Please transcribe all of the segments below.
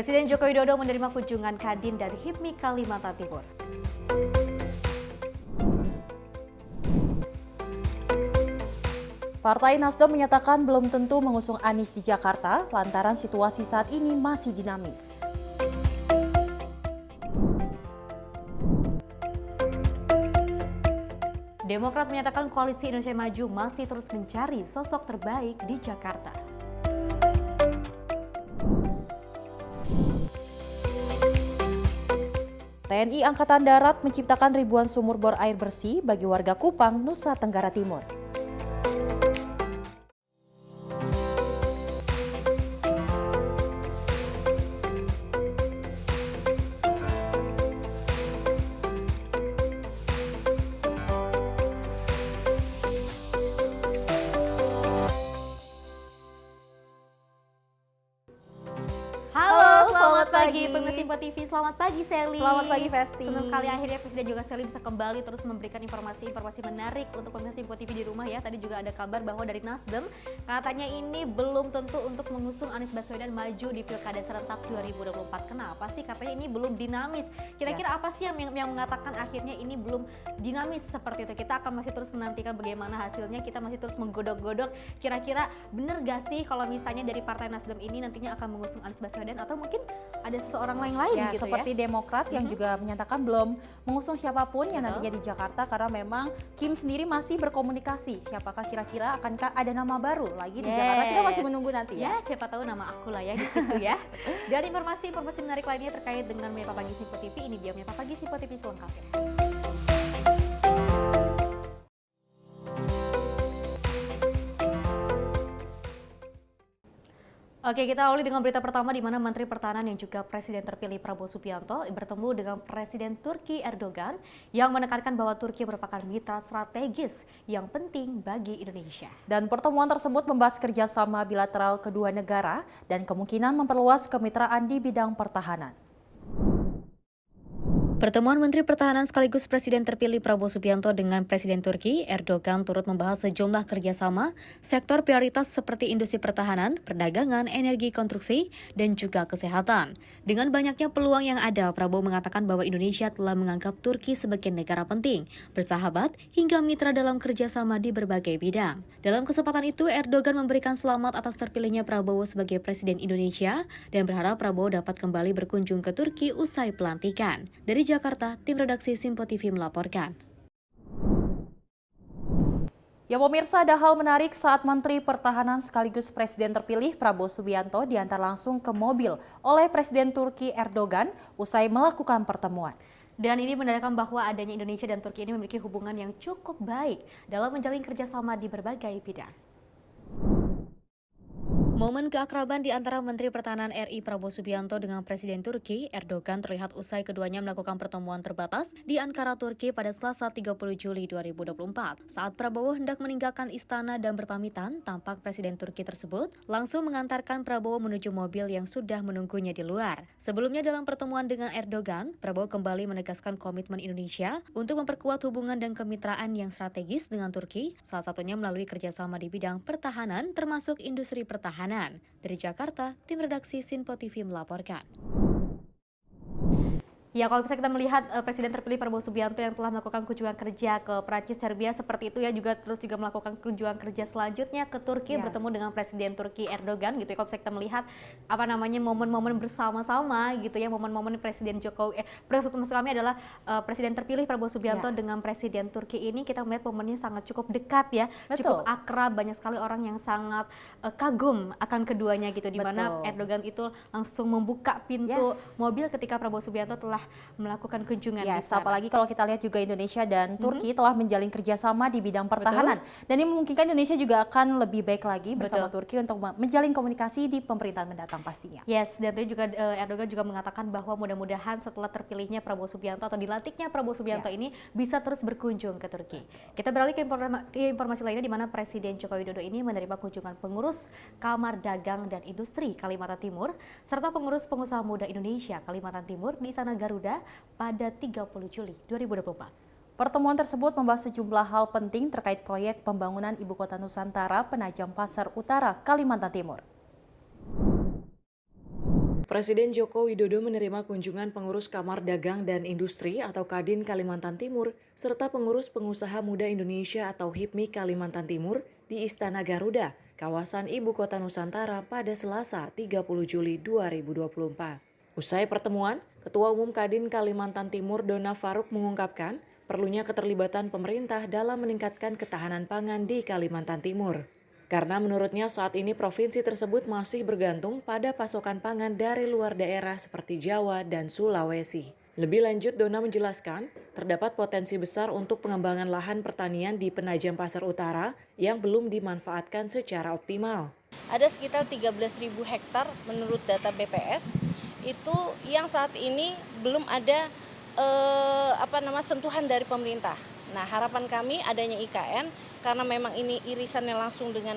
Presiden Joko Widodo menerima kunjungan Kadin dari HIPMI Kalimantan Timur. Partai Nasdem menyatakan belum tentu mengusung Anies di Jakarta lantaran situasi saat ini masih dinamis. Demokrat menyatakan koalisi Indonesia Maju masih terus mencari sosok terbaik di Jakarta. TNI Angkatan Darat menciptakan ribuan sumur bor air bersih bagi warga Kupang, Nusa Tenggara Timur. Selamat pagi pemirsa Simpo TV, selamat pagi Sally. Selamat pagi Vesti. Senang sekali akhirnya Presiden juga Sally bisa kembali terus memberikan informasi-informasi menarik untuk pemirsa Simpo TV di rumah ya. Tadi juga ada kabar bahwa dari Nasdem katanya ini belum tentu untuk mengusung Anies Baswedan maju di Pilkada serentak 2024. Kenapa sih? Katanya ini belum dinamis. Kira-kira apa sih yang mengatakan akhirnya ini belum dinamis seperti itu? Kita akan masih terus menantikan bagaimana hasilnya. Kita masih terus menggodok-godok kira-kira bener gak sih kalau misalnya dari Partai Nasdem ini nantinya akan mengusung Anies Baswedan atau mungkin ada seseorang lain Ya, gitu seperti ya. Demokrat yang juga menyatakan belum mengusung siapapun yang nantinya di Jakarta karena memang Kim sendiri masih berkomunikasi siapakah kira-kira akankah ada nama baru lagi di Jakarta. Kita masih menunggu nanti ya. Siapa tahu nama aku lah ya di situ ya. Dan informasi-informasi menarik lainnya terkait dengan Menyapa Pagi Simpo TV, ini dia Menyapa Pagi Simpo TV selengkapnya. Oke, kita awali dengan berita pertama di mana Menteri Pertahanan yang juga Presiden terpilih Prabowo Subianto bertemu dengan Presiden Turki Erdogan yang menekankan bahwa Turki merupakan mitra strategis yang penting bagi Indonesia. Dan pertemuan tersebut membahas kerjasama bilateral kedua negara dan kemungkinan memperluas kemitraan di bidang pertahanan. Pertemuan Menteri Pertahanan sekaligus Presiden terpilih Prabowo Subianto dengan Presiden Turki Erdogan turut membahas sejumlah kerjasama sektor prioritas seperti industri pertahanan, perdagangan, energi konstruksi, dan juga kesehatan. Dengan banyaknya peluang yang ada, Prabowo mengatakan bahwa Indonesia telah menganggap Turki sebagai negara penting, bersahabat, hingga mitra dalam kerjasama di berbagai bidang. Dalam kesempatan itu, Erdogan memberikan selamat atas terpilihnya Prabowo sebagai Presiden Indonesia dan berharap Prabowo dapat kembali berkunjung ke Turki usai pelantikan. Dari Jakarta, tim redaksi Simpo TV melaporkan. Ya pemirsa, ada hal menarik saat Menteri Pertahanan sekaligus Presiden terpilih Prabowo Subianto diantar langsung ke mobil oleh Presiden Turki Erdogan usai melakukan pertemuan. Dan ini menandakan bahwa adanya Indonesia dan Turki ini memiliki hubungan yang cukup baik dalam menjalin kerjasama di berbagai bidang. Momen keakraban di antara Menteri Pertahanan RI Prabowo Subianto dengan Presiden Turki Erdogan terlihat usai keduanya melakukan pertemuan terbatas di Ankara, Turki pada Selasa 30 Juli 2024. Saat Prabowo hendak meninggalkan istana dan berpamitan, tampak Presiden Turki tersebut langsung mengantarkan Prabowo menuju mobil yang sudah menunggunya di luar. Sebelumnya dalam pertemuan dengan Erdogan, Prabowo kembali menegaskan komitmen Indonesia untuk memperkuat hubungan dan kemitraan yang strategis dengan Turki, salah satunya melalui kerjasama di bidang pertahanan termasuk industri pertahanan. Dari Jakarta, tim redaksi Simpo TV melaporkan. Ya, kalau bisa kita melihat Presiden terpilih Prabowo Subianto yang telah melakukan kunjungan kerja ke Prancis, Serbia seperti itu ya, juga melakukan kunjungan kerja selanjutnya ke Turki, bertemu dengan Presiden Turki Erdogan gitu ya. Kalau bisa kita melihat momen-momen bersama-sama gitu ya, momen-momen Presiden Jokowi maksud kami adalah Presiden terpilih Prabowo Subianto dengan Presiden Turki ini kita melihat momennya sangat cukup dekat ya, cukup akrab, banyak sekali orang yang sangat kagum akan keduanya gitu, di mana Erdogan itu langsung membuka pintu mobil ketika Prabowo Subianto telah melakukan kunjungan di sana. Apalagi kalau kita lihat juga Indonesia dan Turki telah menjalin kerjasama di bidang pertahanan. Dan ini memungkinkan Indonesia juga akan lebih baik lagi bersama Turki untuk menjalin komunikasi di pemerintahan mendatang pastinya. Yes, dan itu juga Erdogan juga mengatakan bahwa mudah-mudahan setelah terpilihnya Prabowo Subianto atau dilantiknya Prabowo Subianto ini bisa terus berkunjung ke Turki. Kita beralih ke informasi lainnya di mana Presiden Joko Widodo ini menerima kunjungan pengurus Kamar Dagang dan Industri Kalimantan Timur serta pengurus pengusaha muda Indonesia Kalimantan Timur di Istana Garuda pada 30 Juli 2024. Pertemuan tersebut membahas sejumlah hal penting terkait proyek pembangunan Ibu Kota Nusantara Penajam Pasar Utara, Kalimantan Timur. Presiden Joko Widodo menerima kunjungan pengurus Kamar Dagang dan Industri atau Kadin Kalimantan Timur serta pengurus Pengusaha Muda Indonesia atau HIPMI Kalimantan Timur di Istana Garuda, kawasan Ibu Kota Nusantara pada Selasa 30 Juli 2024. Usai pertemuan, Ketua Umum Kadin Kalimantan Timur Dona Faruk mengungkapkan perlunya keterlibatan pemerintah dalam meningkatkan ketahanan pangan di Kalimantan Timur. Karena menurutnya saat ini provinsi tersebut masih bergantung pada pasokan pangan dari luar daerah seperti Jawa dan Sulawesi. Lebih lanjut, Dona menjelaskan terdapat potensi besar untuk pengembangan lahan pertanian di Penajam Pasar Utara yang belum dimanfaatkan secara optimal. Ada sekitar 13.000 hektar menurut data BPS itu yang saat ini belum ada sentuhan dari pemerintah. Nah, harapan kami adanya IKN karena memang ini irisannya langsung dengan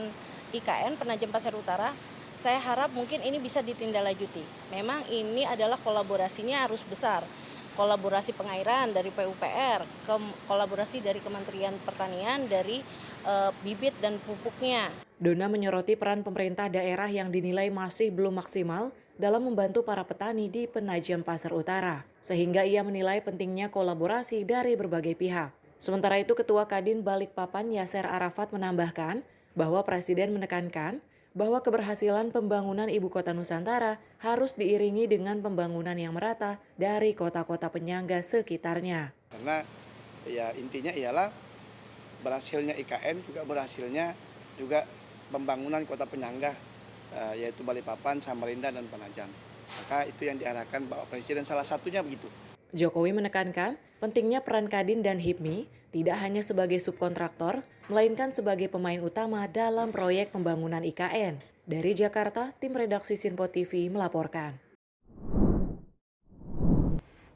IKN Penajam Pasar Utara. Saya harap mungkin ini bisa ditindaklanjuti. Memang ini adalah kolaborasinya harus besar. Kolaborasi pengairan dari PUPR, kolaborasi dari Kementerian Pertanian, dari bibit dan pupuknya. Dona menyoroti peran pemerintah daerah yang dinilai masih belum maksimal dalam membantu para petani di Penajam Pasar Utara, sehingga ia menilai pentingnya kolaborasi dari berbagai pihak. Sementara itu, Ketua Kadin Balikpapan Yaser Arafat menambahkan bahwa Presiden menekankan bahwa keberhasilan pembangunan Ibu Kota Nusantara harus diiringi dengan pembangunan yang merata dari kota-kota penyangga sekitarnya. Karena ya intinya ialah berhasilnya IKN juga berhasilnya juga pembangunan kota penyangga yaitu Balikpapan, Samarinda, dan Penajam. Maka itu yang diarahkan Bapak Presiden salah satunya begitu. Jokowi menekankan pentingnya peran Kadin dan HIPMI tidak hanya sebagai subkontraktor, melainkan sebagai pemain utama dalam proyek pembangunan IKN. Dari Jakarta, tim redaksi Sinpo TV melaporkan.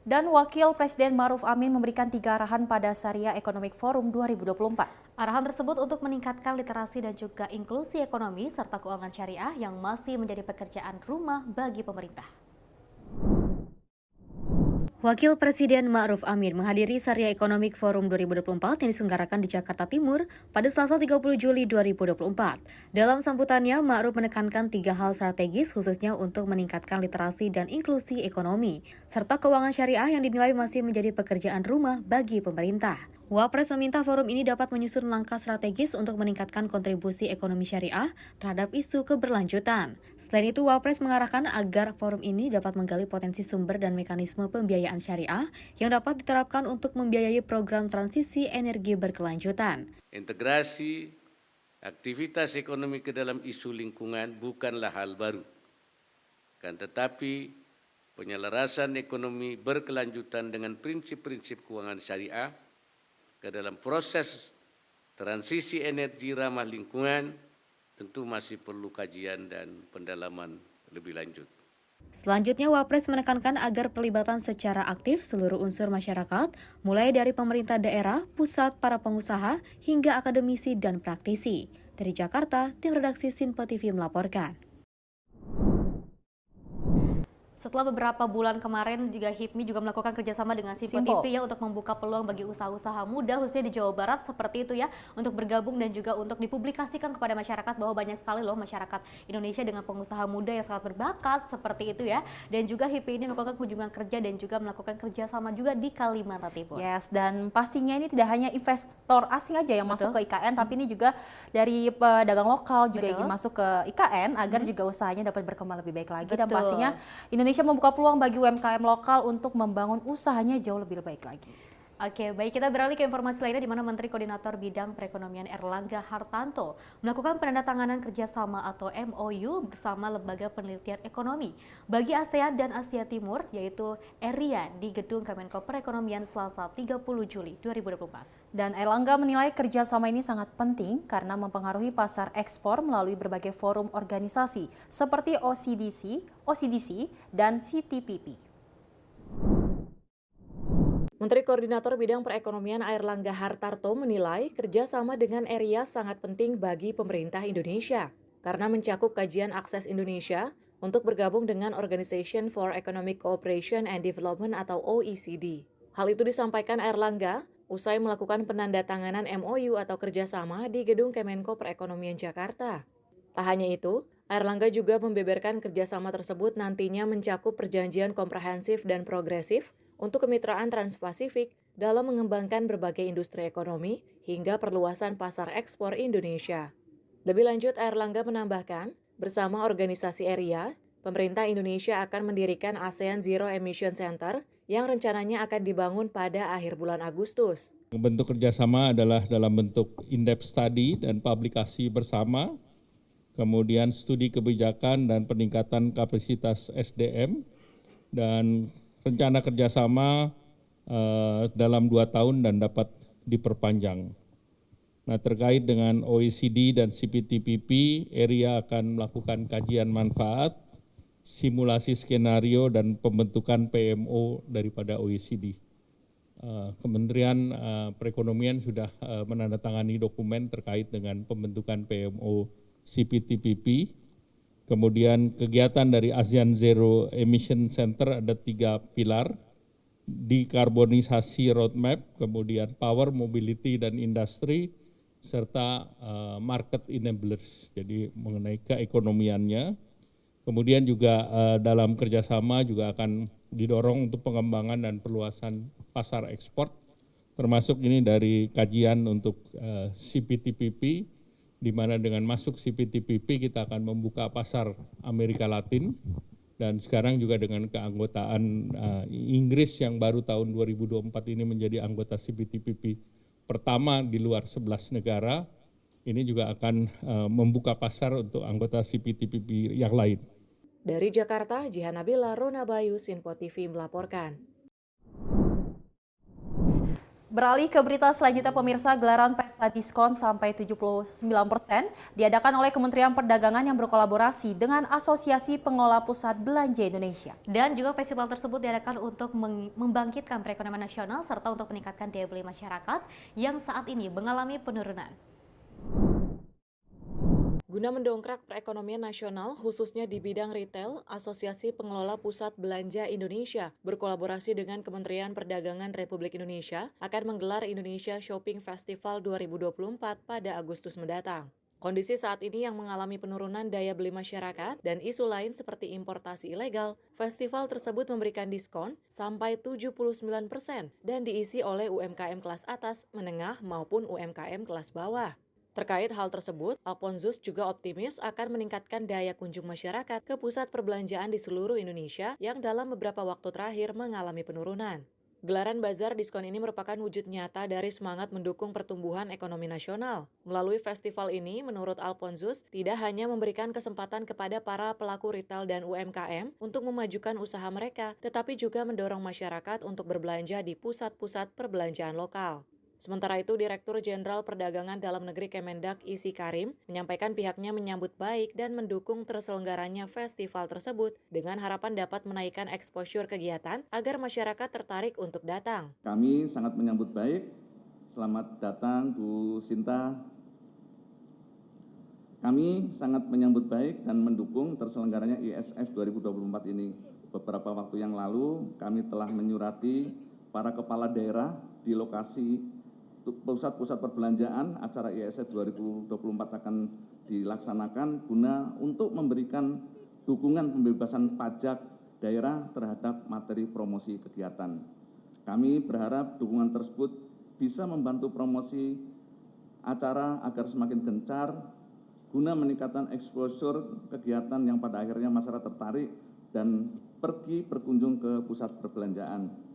Dan Wakil Presiden Ma'ruf Amin memberikan 3 arahan pada Syariah Economic Forum 2024. Arahan tersebut untuk meningkatkan literasi dan juga inklusi ekonomi serta keuangan syariah yang masih menjadi pekerjaan rumah bagi pemerintah. Wakil Presiden Ma'ruf Amin menghadiri Syariah Economic Forum 2024 yang diselenggarakan di Jakarta Timur pada Selasa 30 Juli 2024. Dalam sambutannya, Ma'ruf menekankan 3 hal strategis khususnya untuk meningkatkan literasi dan inklusi ekonomi, serta keuangan syariah yang dinilai masih menjadi pekerjaan rumah bagi pemerintah. Wapres meminta forum ini dapat menyusun langkah strategis untuk meningkatkan kontribusi ekonomi syariah terhadap isu keberlanjutan. Selain itu, Wapres mengarahkan agar forum ini dapat menggali potensi sumber dan mekanisme pembiayaan syariah yang dapat diterapkan untuk membiayai program transisi energi berkelanjutan. Integrasi aktivitas ekonomi ke dalam isu lingkungan bukanlah hal baru. Kan tetapi penyelarasan ekonomi berkelanjutan dengan prinsip-prinsip keuangan syariah ke dalam proses transisi energi ramah lingkungan tentu masih perlu kajian dan pendalaman lebih lanjut. Selanjutnya, Wapres menekankan agar pelibatan secara aktif seluruh unsur masyarakat, mulai dari pemerintah daerah, pusat, para pengusaha, hingga akademisi dan praktisi. Dari Jakarta, tim redaksi Sinpo TV melaporkan. Setelah beberapa bulan kemarin juga HIPMI juga melakukan kerjasama dengan Sinpo TV ya untuk membuka peluang bagi usaha-usaha muda khususnya di Jawa Barat seperti itu ya untuk bergabung dan juga untuk dipublikasikan kepada masyarakat bahwa banyak sekali loh masyarakat Indonesia dengan pengusaha muda yang sangat berbakat seperti itu ya, dan juga HIPMI ini melakukan kunjungan kerja dan juga melakukan kerjasama juga di Kalimantan Timur. Yes, dan pastinya ini tidak hanya investor asing aja yang masuk ke IKN, tapi ini juga dari pedagang lokal juga ingin masuk ke IKN agar juga usahanya dapat berkembang lebih baik lagi. Dan pastinya Indonesia membuka peluang bagi UMKM lokal untuk membangun usahanya jauh lebih baik lagi. Oke, baik, kita beralih ke informasi lainnya di mana Menteri Koordinator Bidang Perekonomian Erlangga Hartanto melakukan penandatanganan kerjasama atau MOU bersama Lembaga Penelitian Ekonomi bagi ASEAN dan Asia Timur yaitu ERIA di Gedung Kemenko Perekonomian Selasa 30 Juli 2024. Dan Erlangga menilai kerjasama ini sangat penting karena mempengaruhi pasar ekspor melalui berbagai forum organisasi seperti OCDC, dan CTPP. Menteri Koordinator Bidang Perekonomian Airlangga Hartarto menilai kerjasama dengan ERIA sangat penting bagi pemerintah Indonesia karena mencakup kajian akses Indonesia untuk bergabung dengan Organization for Economic Cooperation and Development atau OECD. Hal itu disampaikan Airlangga usai melakukan penandatanganan MOU atau kerjasama di Gedung Kemenko Perekonomian Jakarta. Tak hanya itu, Airlangga juga membeberkan kerjasama tersebut nantinya mencakup perjanjian komprehensif dan progresif untuk kemitraan Trans-Pasifik dalam mengembangkan berbagai industri ekonomi hingga perluasan pasar ekspor Indonesia. Lebih lanjut, Airlangga menambahkan, bersama organisasi ERIA, pemerintah Indonesia akan mendirikan ASEAN Zero Emission Center yang rencananya akan dibangun pada akhir bulan Agustus. Bentuk kerjasama adalah dalam bentuk in-depth study dan publikasi bersama, kemudian studi kebijakan dan peningkatan kapasitas SDM, dan rencana kerjasama dalam 2 tahun dan dapat diperpanjang. Nah, terkait dengan OECD dan CPTPP, ERIA akan melakukan kajian manfaat, simulasi skenario, dan pembentukan PMO daripada OECD. Kementerian Perekonomian sudah menandatangani dokumen terkait dengan pembentukan PMO CPTPP. Kemudian kegiatan dari ASEAN Zero Emission Center ada 3 pilar, dekarbonisasi roadmap, kemudian power, mobility, dan industri, serta market enablers, jadi mengenai keekonomiannya. Kemudian juga dalam kerjasama juga akan didorong untuk pengembangan dan perluasan pasar ekspor, termasuk ini dari kajian untuk CPTPP, di mana dengan masuk CPTPP kita akan membuka pasar Amerika Latin, dan sekarang juga dengan keanggotaan Inggris yang baru tahun 2024 ini menjadi anggota CPTPP pertama di luar 11 negara, ini juga akan membuka pasar untuk anggota CPTPP yang lain. Dari Jakarta, Jihan Nabila, Rona Bayu, Sinpo TV melaporkan. Beralih ke berita selanjutnya, pemirsa, gelaran pesta diskon sampai 79% diadakan oleh Kementerian Perdagangan yang berkolaborasi dengan Asosiasi Pengelola Pusat Belanja Indonesia. Dan juga festival tersebut diadakan untuk membangkitkan perekonomian nasional serta untuk meningkatkan daya beli masyarakat yang saat ini mengalami penurunan. Guna mendongkrak perekonomian nasional, khususnya di bidang retail, Asosiasi Pengelola Pusat Belanja Indonesia berkolaborasi dengan Kementerian Perdagangan Republik Indonesia akan menggelar Indonesia Shopping Festival 2024 pada Agustus mendatang. Kondisi saat ini yang mengalami penurunan daya beli masyarakat dan isu lain seperti importasi ilegal, festival tersebut memberikan diskon sampai 79% dan diisi oleh UMKM kelas atas, menengah maupun UMKM kelas bawah. Terkait hal tersebut, Alphonsus juga optimis akan meningkatkan daya kunjung masyarakat ke pusat perbelanjaan di seluruh Indonesia yang dalam beberapa waktu terakhir mengalami penurunan. Gelaran bazar diskon ini merupakan wujud nyata dari semangat mendukung pertumbuhan ekonomi nasional. Melalui festival ini, menurut Alphonsus, tidak hanya memberikan kesempatan kepada para pelaku retail dan UMKM untuk memajukan usaha mereka, tetapi juga mendorong masyarakat untuk berbelanja di pusat-pusat perbelanjaan lokal. Sementara itu, Direktur Jenderal Perdagangan Dalam Negeri Kemendak Isi Karim menyampaikan pihaknya menyambut baik dan mendukung terselenggaranya festival tersebut dengan harapan dapat menaikkan exposure kegiatan agar masyarakat tertarik untuk datang. Kami sangat menyambut baik. Selamat datang Bu Sinta. Kami sangat menyambut baik dan mendukung terselenggaranya ISF 2024 ini. Beberapa waktu yang lalu kami telah menyurati para kepala daerah di lokasi pusat-pusat perbelanjaan acara ISF 2024 akan dilaksanakan guna untuk memberikan dukungan pembebasan pajak daerah terhadap materi promosi kegiatan. Kami berharap dukungan tersebut bisa membantu promosi acara agar semakin gencar guna meningkatkan exposure kegiatan yang pada akhirnya masyarakat tertarik dan pergi berkunjung ke pusat perbelanjaan.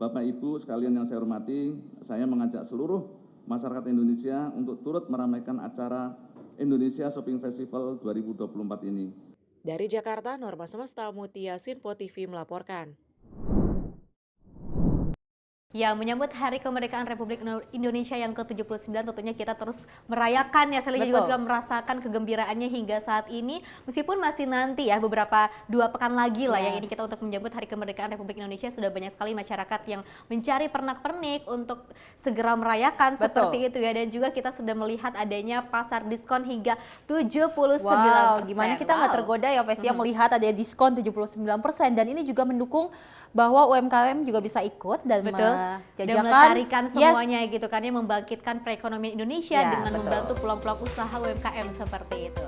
Bapak Ibu sekalian yang saya hormati, saya mengajak seluruh masyarakat Indonesia untuk turut meramaikan acara Indonesia Shopping Festival 2024 ini. Dari Jakarta, Norma Semesta Mutia, Sinpo TV melaporkan. Ya, menyambut Hari Kemerdekaan Republik Indonesia yang ke-79, tentunya kita terus merayakan ya, Sally juga merasakan kegembiraannya hingga saat ini, meskipun masih nanti ya beberapa 2 pekan lagi lah yang ini kita untuk menyambut Hari Kemerdekaan Republik Indonesia. Sudah banyak sekali masyarakat yang mencari pernak-pernik untuk segera merayakan seperti itu ya, dan juga kita sudah melihat adanya pasar diskon hingga 79%. Wow, gimana kita nggak tergoda ya, Vesia, melihat adanya diskon 79%, dan ini juga mendukung bahwa UMKM juga bisa ikut dan dan jajakan, melestarikan yes. semuanya gitu kan ya, membangkitkan perekonomian Indonesia Ya, dengan betul. membantu peluang-peluang usaha UMKM seperti itu.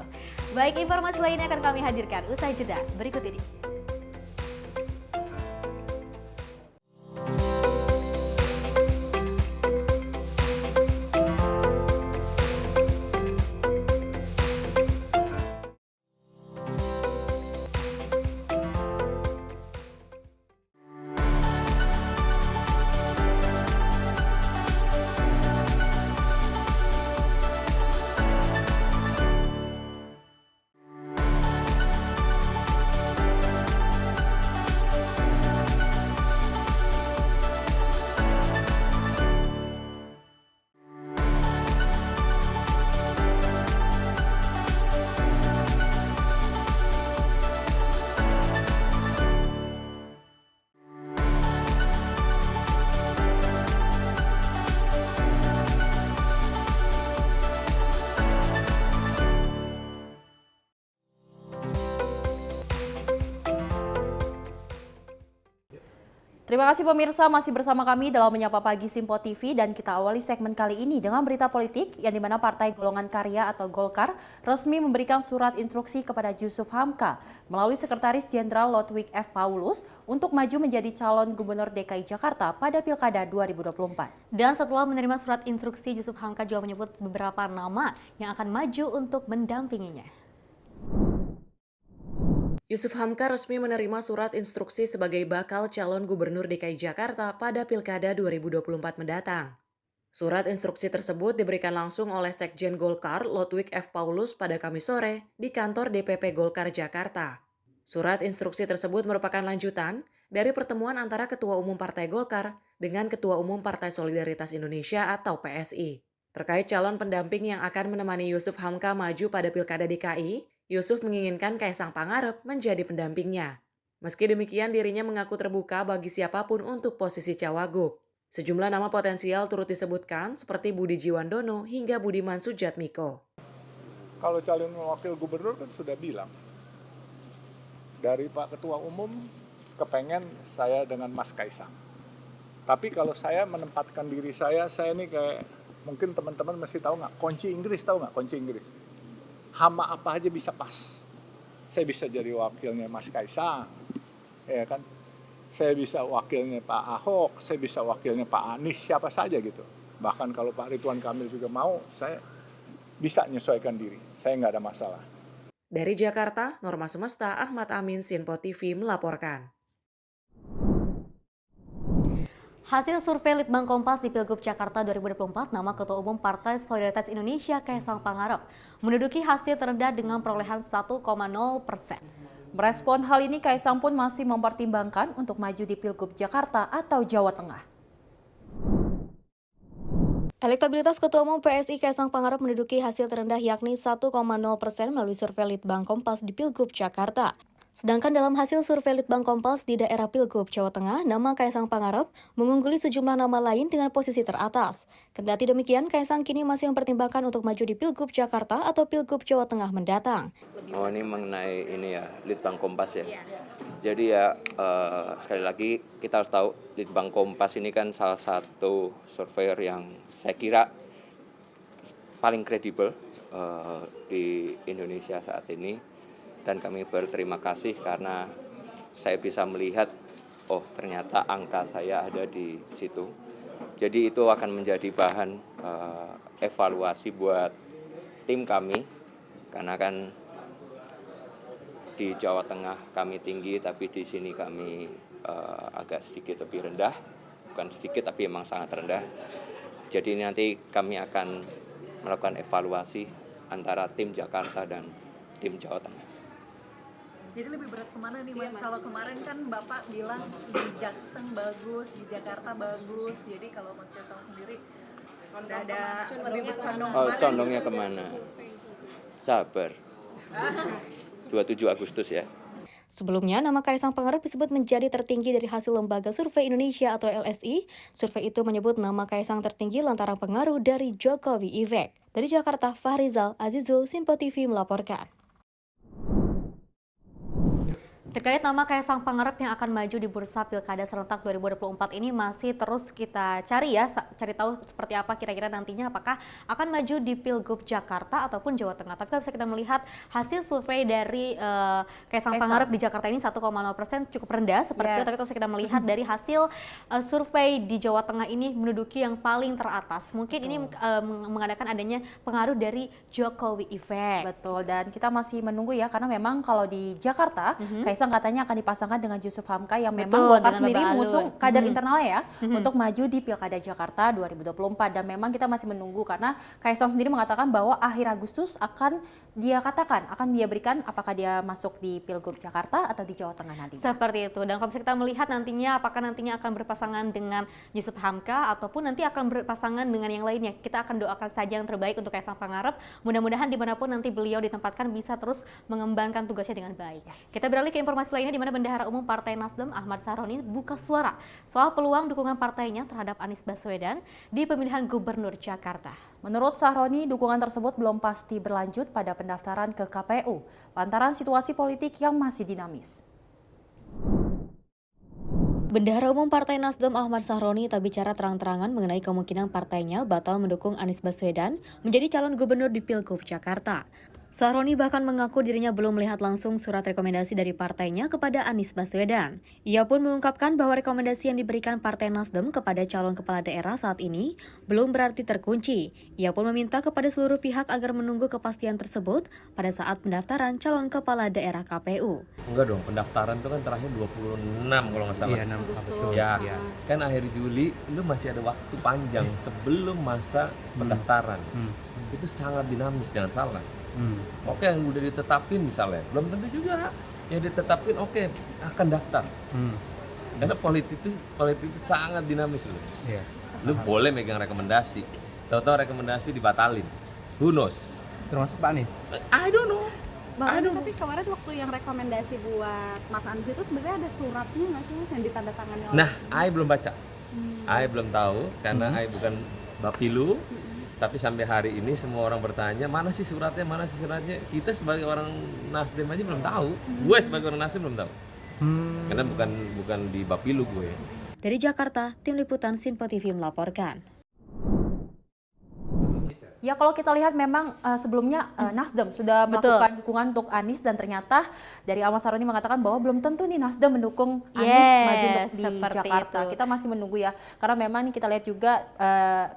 Baik, informasi lainnya akan kami hadirkan usai jeda berikut ini. Terima kasih pemirsa masih bersama kami dalam Menyapa Pagi Simpo TV dan kita awali segmen kali ini dengan berita politik yang dimana Partai Golongan Karya atau Golkar resmi memberikan surat instruksi kepada Jusuf Hamka melalui Sekretaris Jenderal Lodwig F. Paulus untuk maju menjadi calon Gubernur DKI Jakarta pada Pilkada 2024. Dan setelah menerima surat instruksi, Jusuf Hamka juga menyebut beberapa nama yang akan maju untuk mendampinginya. Jusuf Hamka resmi menerima surat instruksi sebagai bakal calon gubernur DKI Jakarta pada Pilkada 2024 mendatang. Surat instruksi tersebut diberikan langsung oleh Sekjen Golkar Lodwig F. Paulus pada Kamis sore di kantor DPP Golkar Jakarta. Surat instruksi tersebut merupakan lanjutan dari pertemuan antara Ketua Umum Partai Golkar dengan Ketua Umum Partai Solidaritas Indonesia atau PSI. Terkait calon pendamping yang akan menemani Jusuf Hamka maju pada Pilkada DKI, Jusuf menginginkan Kaisang Pangarep menjadi pendampingnya. Meski demikian, dirinya mengaku terbuka bagi siapapun untuk posisi cawagup. Sejumlah nama potensial turut disebutkan seperti Budi Jiwandono hingga Budiman Sujatmiko. Kalau calon wakil gubernur kan sudah bilang, dari Pak Ketua Umum kepengen saya dengan Mas Kaisang. Tapi kalau saya menempatkan diri saya ini kayak, mungkin teman-teman masih tahu nggak, kunci Inggris, tahu nggak kunci Inggris? Hama apa aja bisa pas. Saya bisa jadi wakilnya Mas Kaisang, ya kan? Saya bisa wakilnya Pak Ahok, saya bisa wakilnya Pak Anies, siapa saja gitu. Bahkan kalau Pak Ridwan Kamil juga mau, saya bisa menyesuaikan diri. Saya nggak ada masalah. Dari Jakarta, Norma Semesta, Ahmad Amin, Simpo TV melaporkan. Hasil survei Litbang Kompas di Pilgub Jakarta 2024, nama Ketua Umum Partai Solidaritas Indonesia Kaisang Pangarep menduduki hasil terendah dengan perolehan 1,0%. Merespon hal ini, Kaisang pun masih mempertimbangkan untuk maju di Pilgub Jakarta atau Jawa Tengah. Elektabilitas Ketua Umum PSI Kaisang Pangarep menduduki hasil terendah yakni 1,0% melalui survei Litbang Kompas di Pilgub Jakarta. Sedangkan dalam hasil survei Litbang Kompas di daerah Pilgub Jawa Tengah, nama Kaisang Pangarep mengungguli sejumlah nama lain dengan posisi teratas. Kendati demikian, Kaisang kini masih mempertimbangkan untuk maju di Pilgub Jakarta atau Pilgub Jawa Tengah mendatang. Oh, ini mengenai ini ya, Litbang Kompas ya. Jadi ya, sekali lagi kita harus tahu Litbang Kompas ini kan salah satu surveyor yang saya kira paling kredibel di Indonesia saat ini. Dan kami berterima kasih karena saya bisa melihat, oh ternyata angka saya ada di situ. Jadi itu akan menjadi bahan evaluasi buat tim kami, karena kan di Jawa Tengah kami tinggi, tapi di sini kami agak sedikit lebih rendah. Bukan sedikit, tapi memang sangat rendah. Jadi nanti kami akan melakukan evaluasi antara tim Jakarta dan tim Jawa Tengah. Jadi lebih berat kemana nih Mas? Kalau kemarin kan Bapak bilang di Jateng bagus, di Jakarta bagus. Jadi kalau Mas Kaisang sendiri udah ada lebih condong Oh, condongnya kemana? Sabar. 27 Agustus ya. Sebelumnya, nama Kaisang Pangarep disebut menjadi tertinggi dari hasil Lembaga Survei Indonesia atau LSI. Survei itu menyebut nama Kaisang tertinggi lantaran pengaruh dari Jokowi Effect. Dari Jakarta, Fahrizal Azizul, Simpo TV melaporkan. Terkait nama Kaisang Pangarep yang akan maju di bursa Pilkada serentak 2024 ini masih terus kita cari ya, cari tahu seperti apa kira-kira nantinya, apakah akan maju di Pilgub Jakarta ataupun Jawa Tengah. Tapi kalau bisa kita melihat hasil survei dari Kaisang Pangarep di Jakarta ini 1,0% cukup rendah seperti itu. Tapi kalau bisa kita melihat dari hasil survei di Jawa Tengah ini menduduki yang paling teratas. Mungkin ini mengadakan adanya pengaruh dari Jokowi Effect. Betul, dan kita masih menunggu ya, karena memang kalau di Jakarta, Kaisang katanya akan dipasangkan dengan Jusuf Hamka yang memang Golkar sendiri mengusung kader internalnya ya untuk maju di Pilkada Jakarta 2024, dan memang kita masih menunggu karena Kaisang sendiri mengatakan bahwa akhir Agustus akan dia berikan apakah dia masuk di Pilgub Jakarta atau di Jawa Tengah nanti. Seperti itu, dan kalau kita melihat nantinya apakah nantinya akan berpasangan dengan Jusuf Hamka ataupun nanti akan berpasangan dengan yang lainnya, kita akan doakan saja yang terbaik untuk Kaisang Pangarep. Mudah-mudahan dimanapun nanti beliau ditempatkan bisa terus mengembangkan tugasnya dengan baik. Kita beralih ke informasi lainnya, di mana Bendahara Umum Partai Nasdem Ahmad Sahroni buka suara soal peluang dukungan partainya terhadap Anies Baswedan di pemilihan Gubernur Jakarta. Menurut Sahroni, dukungan tersebut belum pasti berlanjut pada pendaftaran ke KPU lantaran situasi politik yang masih dinamis. Bendahara Umum Partai Nasdem Ahmad Sahroni tak bicara terang-terangan mengenai kemungkinan partainya batal mendukung Anies Baswedan menjadi calon gubernur di Pilgub Jakarta. Sahroni bahkan mengaku dirinya belum melihat langsung surat rekomendasi dari partainya kepada Anies Baswedan. Ia pun mengungkapkan bahwa rekomendasi yang diberikan Partai Nasdem kepada calon kepala daerah saat ini belum berarti terkunci. Ia pun meminta kepada seluruh pihak agar menunggu kepastian tersebut pada saat pendaftaran calon kepala daerah KPU. Enggak dong, pendaftaran itu kan terakhir 26 kalau nggak salah. Iya, 6 Agustus. Ya, kan akhir Juli, lu masih ada waktu panjang sebelum masa pendaftaran. Itu sangat dinamis, jangan salah. Oke, yang udah ditetapin misalnya, belum tentu juga yang ditetapin akan daftar. Karena politik itu sangat dinamis loh. Lu boleh megang rekomendasi, tahu-tahu rekomendasi dibatalin. Who knows? Termasuk Pak Anies? I don't know. Tapi kemarin waktu yang rekomendasi buat Mas Anies itu sebenarnya ada suratnya nggak sih yang ditandatangani oleh? Nah, I belum baca. I belum tahu karena I bukan Bapilu. Tapi sampai hari ini semua orang bertanya, mana sih suratnya? Kita sebagai orang Nasdem aja belum tahu. Gue sebagai orang Nasdem belum tahu. Karena bukan di Bapilu gue. Dari Jakarta, Tim Liputan Sinpo TV melaporkan. Ya, kalau kita lihat memang sebelumnya Nasdem sudah melakukan dukungan untuk Anies, dan ternyata dari Ahmad Sahroni mengatakan bahwa belum tentu nih Nasdem mendukung Anies maju untuk di Jakarta. Kita masih menunggu ya, karena memang kita lihat juga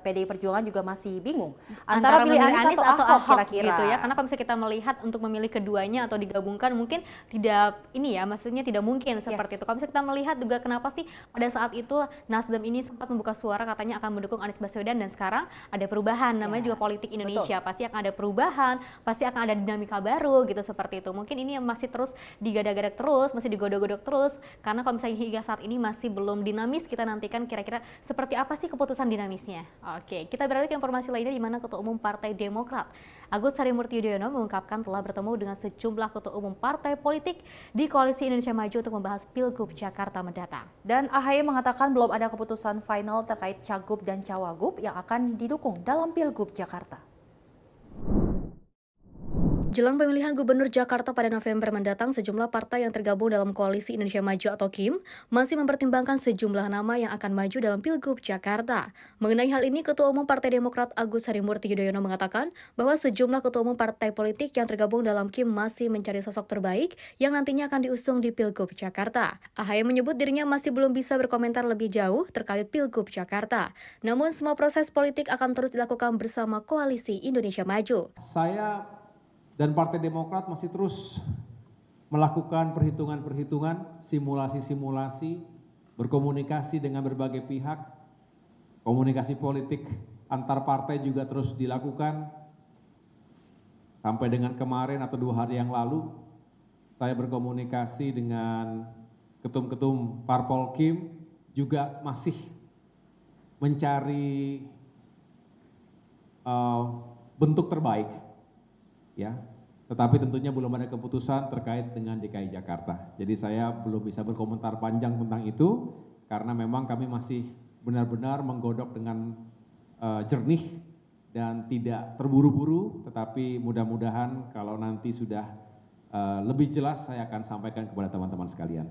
PDI Perjuangan juga masih bingung antara pilih Anies atau Ahok kira-kira. Gitu ya, karena kalau misalnya kita melihat untuk memilih keduanya atau digabungkan mungkin tidak maksudnya tidak mungkin seperti itu. Kalau misalnya kita melihat juga kenapa sih pada saat itu Nasdem ini sempat membuka suara katanya akan mendukung Anies Baswedan, dan sekarang ada perubahan, namanya juga politik Indonesia. Pasti akan ada perubahan, pasti akan ada dinamika baru gitu seperti itu. Mungkin ini masih terus digadak-gadak terus, masih digodok-godok terus, karena kalau misalnya hingga saat ini masih belum dinamis. Kita nantikan kira-kira seperti apa sih keputusan dinamisnya. Oke, kita beralih ke informasi lainnya, di mana Ketua Umum Partai Demokrat Agus Harimurti Yudhoyono mengungkapkan telah bertemu dengan sejumlah ketua umum partai politik di Koalisi Indonesia Maju untuk membahas Pilgub Jakarta mendatang. Dan AHY mengatakan belum ada keputusan final terkait Cagup dan Cawagup yang akan didukung dalam Pilgub Jakarta. Jelang pemilihan Gubernur Jakarta pada November mendatang, sejumlah partai yang tergabung dalam Koalisi Indonesia Maju atau KIM masih mempertimbangkan sejumlah nama yang akan maju dalam Pilgub Jakarta. Mengenai hal ini, Ketua Umum Partai Demokrat Agus Harimurti Yudhoyono mengatakan bahwa sejumlah ketua umum partai politik yang tergabung dalam KIM masih mencari sosok terbaik yang nantinya akan diusung di Pilgub Jakarta. AHY menyebut dirinya masih belum bisa berkomentar lebih jauh terkait Pilgub Jakarta. Namun semua proses politik akan terus dilakukan bersama Koalisi Indonesia Maju. Saya dan Partai Demokrat masih terus melakukan perhitungan-perhitungan, simulasi-simulasi, berkomunikasi dengan berbagai pihak. Komunikasi politik antar partai juga terus dilakukan. Sampai dengan kemarin atau 2 hari yang lalu, saya berkomunikasi dengan ketum-ketum Parpol KIM, juga masih mencari bentuk terbaik. Ya, tetapi tentunya belum ada keputusan terkait dengan DKI Jakarta. Jadi saya belum bisa berkomentar panjang tentang itu, karena memang kami masih benar-benar menggodok dengan jernih dan tidak terburu-buru, tetapi mudah-mudahan kalau nanti sudah lebih jelas saya akan sampaikan kepada teman-teman sekalian.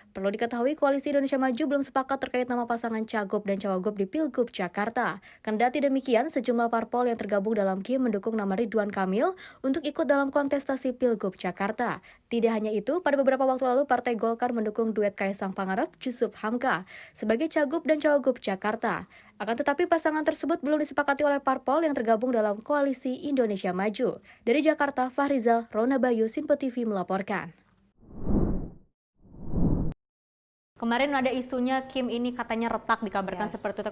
Perlu diketahui Koalisi Indonesia Maju belum sepakat terkait nama pasangan Cagup dan Cawagup di Pilgub Jakarta. Kendati demikian, sejumlah parpol yang tergabung dalam KIM mendukung nama Ridwan Kamil untuk ikut dalam kontestasi Pilgub Jakarta. Tidak hanya itu, pada beberapa waktu lalu Partai Golkar mendukung duet Kaisang Pangarep, Jusuf Hamka sebagai Cagup dan Cawagup Jakarta. Akan tetapi pasangan tersebut belum disepakati oleh parpol yang tergabung dalam Koalisi Indonesia Maju. Dari Jakarta, Fahrizal, Rona Bayu, Simpo TV melaporkan. Kemarin ada isunya Kim ini katanya retak, dikabarkan seperti itu.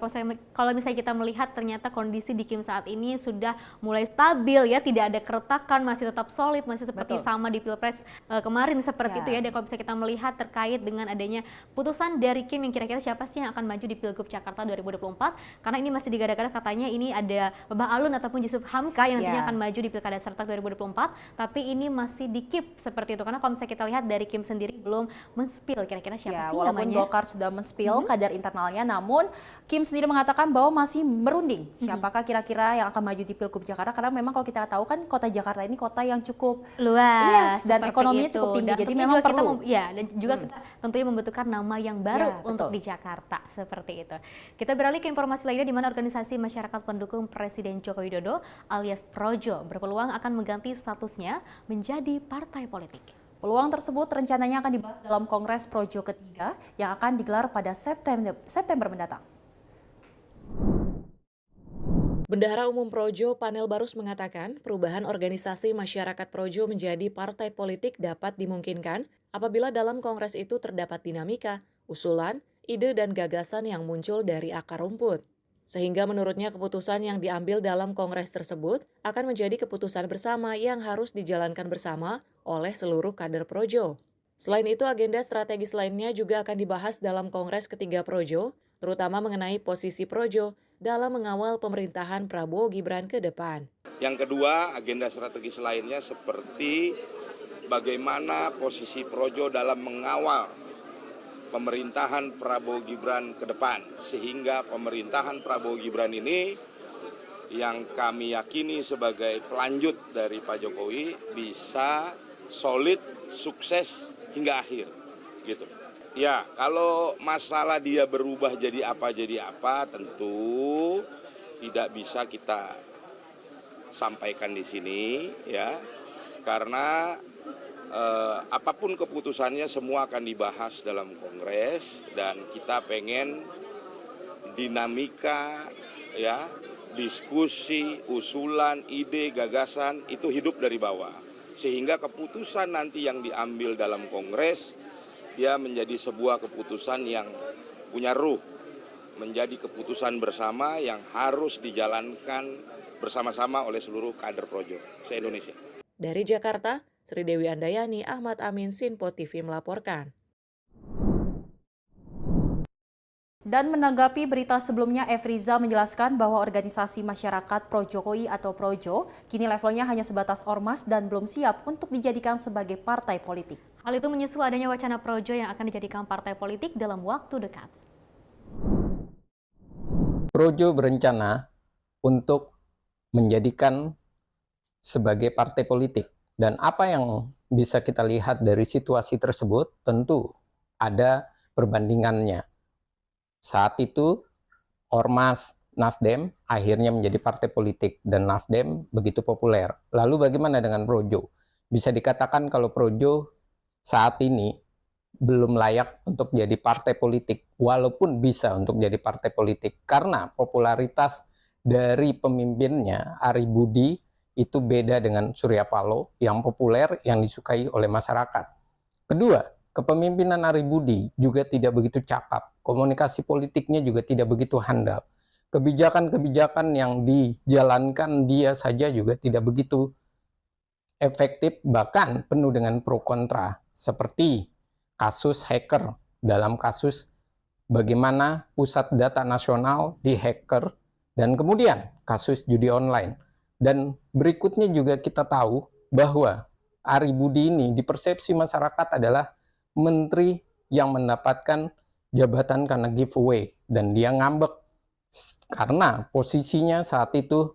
Kalau misalnya kita melihat ternyata kondisi di Kim saat ini sudah mulai stabil ya, tidak ada keretakan, masih tetap solid, masih seperti sama di Pilpres kemarin seperti itu ya. Dan kalau misalnya kita melihat terkait dengan adanya putusan dari Kim yang kira-kira siapa sih yang akan maju di Pilgub Jakarta 2024, karena ini masih digadang-gadang katanya ini ada Babah Alun ataupun Jusuf Hamka yang nantinya akan maju di Pilkada Serentak 2024, tapi ini masih di-keep seperti itu. Karena kalau misalnya kita lihat dari Kim sendiri belum men-spill kira-kira siapa sih walaupun Golkar sudah men-spill kadar internalnya, namun Kim sendiri mengatakan bahwa masih merunding siapakah kira-kira yang akan maju di Pilgub Jakarta, karena memang kalau kita tahu kan kota Jakarta ini kota yang cukup luas dan ekonominya cukup tinggi, dan jadi memang perlu dan juga kita tentunya membutuhkan nama yang baru untuk di Jakarta seperti itu. Kita beralih ke informasi lainnya, di mana organisasi masyarakat pendukung Presiden Joko Widodo alias Projo berpeluang akan mengganti statusnya menjadi partai politik. Peluang tersebut rencananya akan dibahas dalam Kongres Projo ketiga yang akan digelar pada September mendatang. Bendahara Umum Projo, Panel Barus mengatakan perubahan organisasi masyarakat Projo menjadi partai politik dapat dimungkinkan apabila dalam kongres itu terdapat dinamika, usulan, ide dan gagasan yang muncul dari akar rumput. Sehingga menurutnya keputusan yang diambil dalam kongres tersebut akan menjadi keputusan bersama yang harus dijalankan bersama oleh seluruh kader Projo. Selain itu, agenda strategis lainnya juga akan dibahas dalam kongres ketiga Projo, terutama mengenai posisi Projo dalam mengawal pemerintahan Prabowo Gibran ke depan. Yang kedua, agenda strategis lainnya seperti bagaimana posisi Projo dalam mengawal pemerintahan Prabowo Gibran ke depan, sehingga pemerintahan Prabowo Gibran ini yang kami yakini sebagai pelanjut dari Pak Jokowi bisa solid, sukses hingga akhir, gitu. Ya, kalau masalah dia berubah jadi apa, tentu tidak bisa kita sampaikan di sini, ya, karena apapun keputusannya semua akan dibahas dalam kongres, dan kita pengen dinamika, ya, diskusi, usulan, ide, gagasan itu hidup dari bawah, sehingga keputusan nanti yang diambil dalam kongres dia menjadi sebuah keputusan yang punya ruh, menjadi keputusan bersama yang harus dijalankan bersama-sama oleh seluruh kader Projo se-Indonesia. Dari Jakarta, Sri Dewi Andayani, Ahmad Amin, Sinpo TV melaporkan. Dan menanggapi berita sebelumnya, Efriza menjelaskan bahwa organisasi masyarakat Pro-Jokowi atau Projo kini levelnya hanya sebatas ormas dan belum siap untuk dijadikan sebagai partai politik. Hal itu menyusul adanya wacana Projo yang akan dijadikan partai politik dalam waktu dekat. Projo berencana untuk menjadikan sebagai partai politik. Dan apa yang bisa kita lihat dari situasi tersebut, tentu ada perbandingannya. Saat itu, Ormas Nasdem akhirnya menjadi partai politik dan Nasdem begitu populer. Lalu bagaimana dengan Projo? Bisa dikatakan kalau Projo saat ini belum layak untuk jadi partai politik, walaupun bisa untuk jadi partai politik, karena popularitas dari pemimpinnya, Ari Budi, itu beda dengan Surya Paloh yang populer, yang disukai oleh masyarakat. Kedua, kepemimpinan Ari Budi juga tidak begitu cakap, komunikasi politiknya juga tidak begitu handal. Kebijakan-kebijakan yang dijalankan dia saja juga tidak begitu efektif, bahkan penuh dengan pro kontra, seperti kasus hacker, dalam kasus bagaimana pusat data nasional dihacker, dan kemudian kasus judi online. Dan berikutnya juga kita tahu bahwa Ari Budi ini di persepsi masyarakat adalah menteri yang mendapatkan jabatan karena giveaway, dan dia ngambek karena posisinya saat itu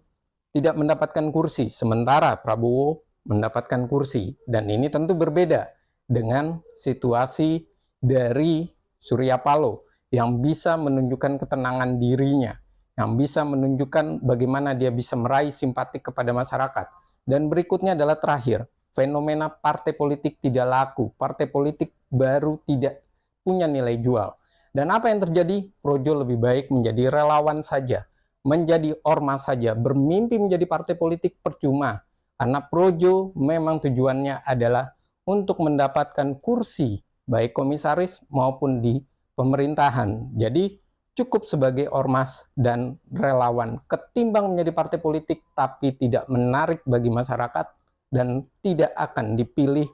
tidak mendapatkan kursi, sementara Prabowo mendapatkan kursi. Dan ini tentu berbeda dengan situasi dari Surya Paloh yang bisa menunjukkan ketenangan dirinya, yang bisa menunjukkan bagaimana dia bisa meraih simpati kepada masyarakat. Dan berikutnya adalah terakhir, fenomena partai politik tidak laku, partai politik baru tidak punya nilai jual. Dan apa yang terjadi? Projo lebih baik menjadi relawan saja, menjadi ormas saja, bermimpi menjadi partai politik percuma. Karena Projo memang tujuannya adalah untuk mendapatkan kursi, baik komisaris maupun di pemerintahan. Jadi cukup sebagai ormas dan relawan ketimbang menjadi partai politik tapi tidak menarik bagi masyarakat dan tidak akan dipilih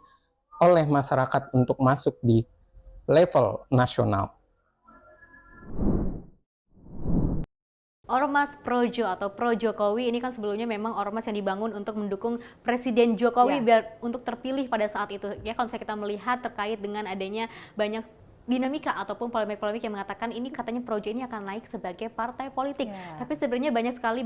oleh masyarakat untuk masuk di level nasional. Ormas Projo atau Pro Jokowi ini kan sebelumnya memang ormas yang dibangun untuk mendukung Presiden Jokowi biar untuk terpilih pada saat itu. Ya kalau misalnya kita melihat terkait dengan adanya banyak dinamika ataupun polemik-polemik yang mengatakan ini katanya Projo ini akan naik sebagai partai politik. Tapi sebenarnya banyak sekali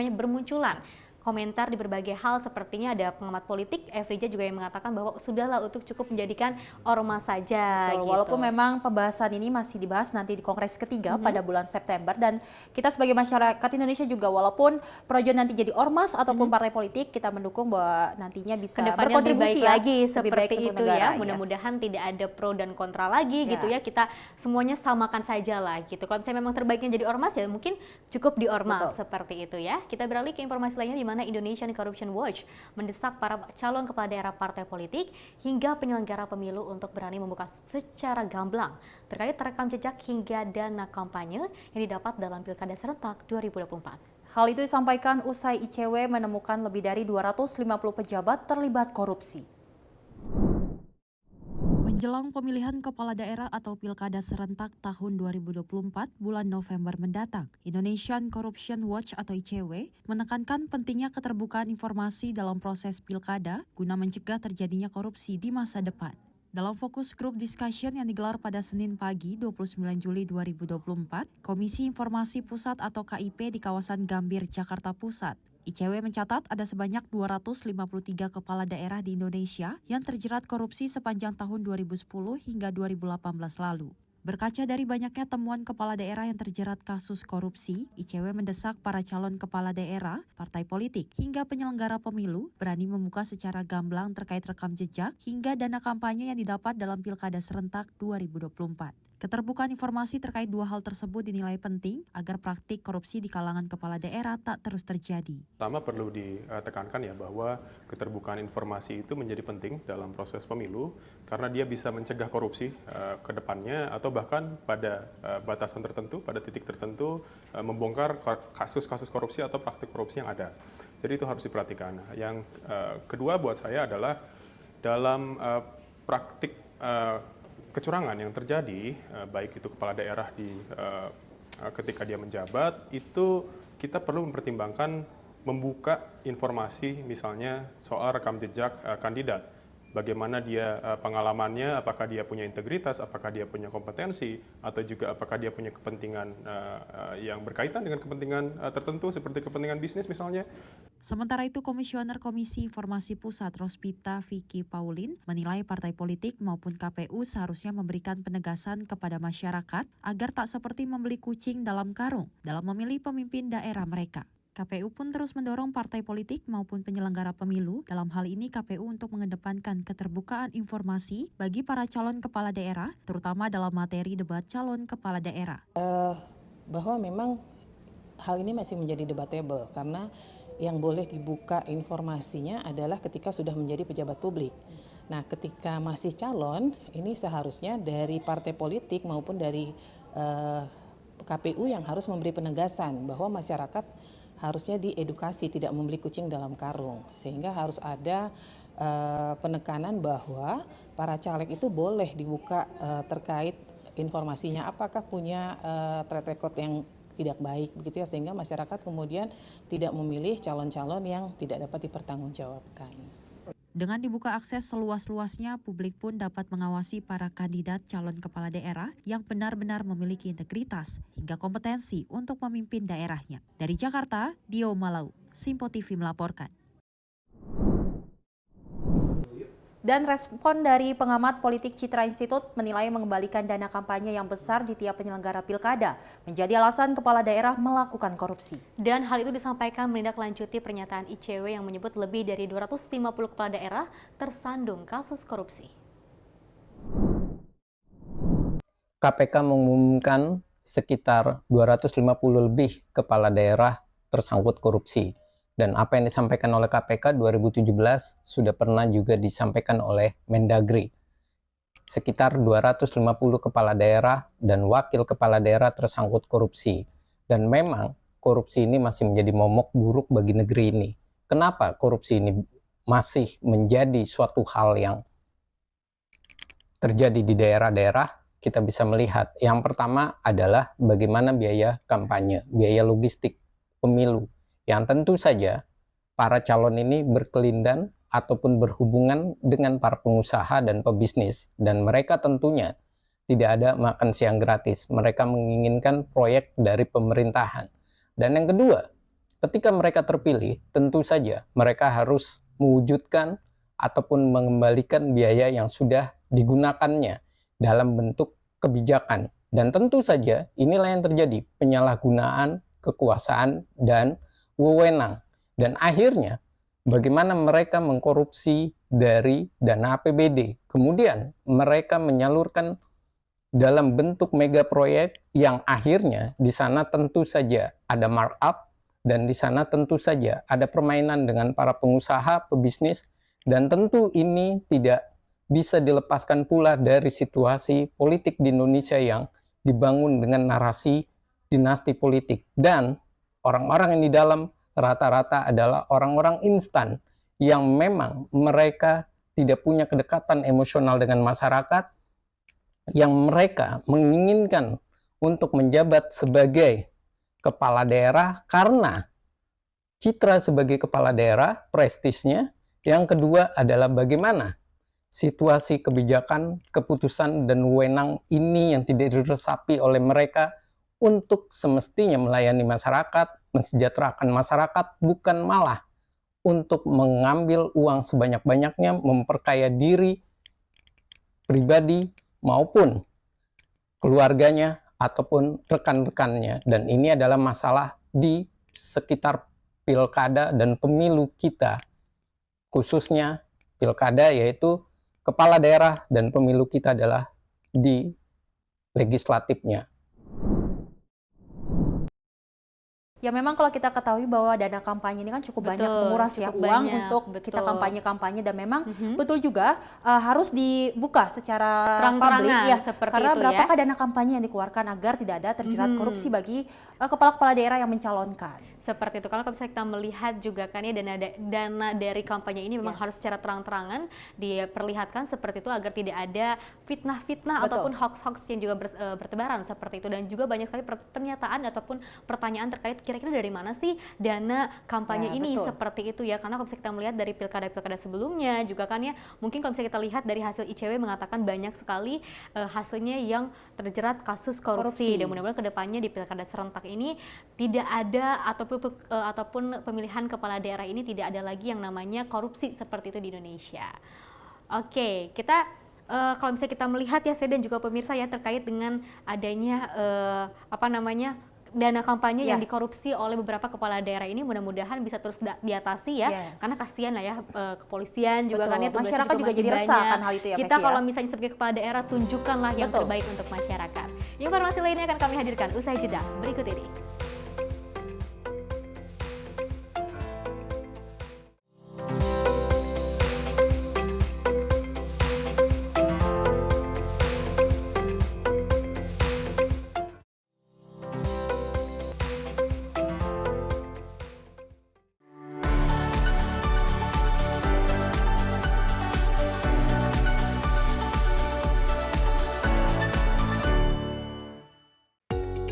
bermunculan komentar di berbagai hal, sepertinya ada pengamat politik Efrija juga yang mengatakan bahwa sudahlah untuk cukup menjadikan ormas saja. Betul, gitu. walaupun memang pembahasan ini masih dibahas nanti di Kongres ketiga pada bulan September, dan kita sebagai masyarakat Indonesia juga walaupun Projo nanti jadi ormas ataupun partai politik, kita mendukung bahwa nantinya bisa berkontribusi lagi lebih baik seperti untuk itu negara. ya. Mudah-mudahan tidak ada pro dan kontra lagi gitu ya. Kita semuanya samakan saja lah gitu. Kalau misalnya memang terbaiknya jadi ormas ya mungkin cukup di ormas seperti itu ya. Kita beralih ke informasi lainnya di mana Indonesian Corruption Watch mendesak para calon kepala daerah partai politik hingga penyelenggara pemilu untuk berani membuka secara gamblang terkait rekam jejak hingga dana kampanye yang didapat dalam Pilkada serentak 2024. Hal itu disampaikan usai ICW menemukan lebih dari 250 pejabat terlibat korupsi. Menjelang pemilihan kepala daerah atau pilkada serentak tahun 2024 bulan November mendatang, Indonesian Corruption Watch atau ICW menekankan pentingnya keterbukaan informasi dalam proses pilkada guna mencegah terjadinya korupsi di masa depan. Dalam fokus group discussion yang digelar pada Senin pagi 29 Juli 2024, Komisi Informasi Pusat atau KIP di kawasan Gambir, Jakarta Pusat, ICW mencatat ada sebanyak 253 kepala daerah di Indonesia yang terjerat korupsi sepanjang tahun 2010 hingga 2018 lalu. Berkaca dari banyaknya temuan kepala daerah yang terjerat kasus korupsi, ICW mendesak para calon kepala daerah, partai politik, hingga penyelenggara pemilu berani membuka secara gamblang terkait rekam jejak hingga dana kampanye yang didapat dalam Pilkada serentak 2024. Keterbukaan informasi terkait dua hal tersebut dinilai penting agar praktik korupsi di kalangan kepala daerah tak terus terjadi. Pertama perlu ditekankan ya bahwa keterbukaan informasi itu menjadi penting dalam proses pemilu karena dia bisa mencegah korupsi ke depannya atau bahkan pada batasan tertentu, pada titik tertentu membongkar kasus-kasus korupsi atau praktik korupsi yang ada. Jadi itu harus diperhatikan. Yang kedua buat saya adalah dalam praktik kecurangan yang terjadi, baik itu kepala daerah ketika dia menjabat, itu kita perlu mempertimbangkan membuka informasi misalnya soal rekam jejak kandidat. Bagaimana dia pengalamannya, apakah dia punya integritas, apakah dia punya kompetensi, atau juga apakah dia punya kepentingan yang berkaitan dengan kepentingan tertentu seperti kepentingan bisnis misalnya. Sementara itu, Komisioner Komisi Informasi Pusat Rospita Vicky Paulin menilai partai politik maupun KPU seharusnya memberikan penegasan kepada masyarakat agar tak seperti membeli kucing dalam karung dalam memilih pemimpin daerah mereka. KPU pun terus mendorong partai politik maupun penyelenggara pemilu, dalam hal ini KPU untuk mengedepankan keterbukaan informasi bagi para calon kepala daerah, terutama dalam materi debat calon kepala daerah. Bahwa memang hal ini masih menjadi debatable karena yang boleh dibuka informasinya adalah ketika sudah menjadi pejabat publik. Nah, ketika masih calon, ini seharusnya dari partai politik maupun dari KPU yang harus memberi penegasan bahwa masyarakat harusnya diedukasi tidak membeli kucing dalam karung, sehingga harus ada penekanan bahwa para caleg itu boleh dibuka terkait informasinya apakah punya track record yang tidak baik begitu ya, sehingga masyarakat kemudian tidak memilih calon-calon yang tidak dapat dipertanggungjawabkan. Dengan dibuka akses seluas-luasnya, publik pun dapat mengawasi para kandidat calon kepala daerah yang benar-benar memiliki integritas hingga kompetensi untuk memimpin daerahnya. Dari Jakarta, Dio Malau, Simpo TV melaporkan. Dan respon dari pengamat politik Citra Institute menilai mengembalikan dana kampanye yang besar di tiap penyelenggara pilkada menjadi alasan kepala daerah melakukan korupsi. Dan hal itu disampaikan menindaklanjuti pernyataan ICW yang menyebut lebih dari 250 kepala daerah tersandung kasus korupsi. KPK mengumumkan sekitar 250 lebih kepala daerah tersangkut korupsi. Dan apa yang disampaikan oleh KPK 2017 sudah pernah juga disampaikan oleh Mendagri. Sekitar 250 kepala daerah dan wakil kepala daerah tersangkut korupsi. Dan memang korupsi ini masih menjadi momok buruk bagi negeri ini. Kenapa korupsi ini masih menjadi suatu hal yang terjadi di daerah-daerah? Kita bisa melihat yang pertama adalah bagaimana biaya kampanye, biaya logistik pemilu. Yang tentu saja para calon ini berkelindan ataupun berhubungan dengan para pengusaha dan pebisnis. Dan mereka tentunya tidak ada makan siang gratis. Mereka menginginkan proyek dari pemerintahan. Dan yang kedua, ketika mereka terpilih, tentu saja mereka harus mewujudkan ataupun mengembalikan biaya yang sudah digunakannya dalam bentuk kebijakan. Dan tentu saja inilah yang terjadi, penyalahgunaan kekuasaan dan wewenang. Dan akhirnya bagaimana mereka mengkorupsi dari dana APBD. Kemudian mereka menyalurkan dalam bentuk mega proyek yang akhirnya di sana tentu saja ada markup dan di sana tentu saja ada permainan dengan para pengusaha, pebisnis, dan tentu ini tidak bisa dilepaskan pula dari situasi politik di Indonesia yang dibangun dengan narasi dinasti politik. Dan orang-orang yang di dalam rata-rata adalah orang-orang instan yang memang mereka tidak punya kedekatan emosional dengan masyarakat, yang mereka menginginkan untuk menjabat sebagai kepala daerah karena citra sebagai kepala daerah, prestisnya. Yang kedua adalah bagaimana situasi kebijakan, keputusan, dan wewenang ini yang tidak diresapi oleh mereka untuk semestinya melayani masyarakat, mensejahterakan masyarakat, bukan malah untuk mengambil uang sebanyak-banyaknya, memperkaya diri pribadi maupun keluarganya ataupun rekan-rekannya. Dan ini adalah masalah di sekitar pilkada dan pemilu kita, khususnya pilkada, yaitu kepala daerah dan pemilu kita adalah di legislatifnya. Ya memang kalau kita ketahui bahwa dana kampanye ini kan cukup banyak menguras ya uang untuk kita kampanye-kampanye, dan memang betul juga harus dibuka secara publik ya, karena berapakah dana kampanye yang dikeluarkan agar tidak ada terjerat korupsi bagi kepala-kepala daerah yang mencalonkan. Seperti itu. Kalau misalnya kita melihat juga kan ya dana dari kampanye ini memang harus secara terang-terangan diperlihatkan seperti itu agar tidak ada fitnah-fitnah ataupun hoax-hoax yang juga bertebaran seperti itu. Dan juga banyak sekali pernyataan ataupun pertanyaan terkait kira-kira dari mana sih dana kampanye ini seperti itu ya. Karena kalau misalnya kita melihat dari pilkada-pilkada sebelumnya juga kan ya, mungkin kalau misalnya kita lihat dari hasil ICW mengatakan banyak sekali hasilnya yang terjerat kasus korupsi. Dan mudah-mudahan kedepannya di pilkada serentak ini tidak ada ataupun pemilihan kepala daerah ini tidak ada lagi yang namanya korupsi seperti itu di Indonesia. Oke, kita kalau misalnya kita melihat ya saya dan juga pemirsa ya terkait dengan adanya dana kampanye yang dikorupsi oleh beberapa kepala daerah ini, mudah-mudahan bisa terus diatasi ya, karena kasihan lah ya kepolisian juga kan ya, masyarakat juga jadi resah kan hal itu ya. Kita kalau misalnya sebagai kepala daerah tunjukkanlah yang terbaik untuk masyarakat. Informasi lainnya akan kami hadirkan usai jeda berikut ini.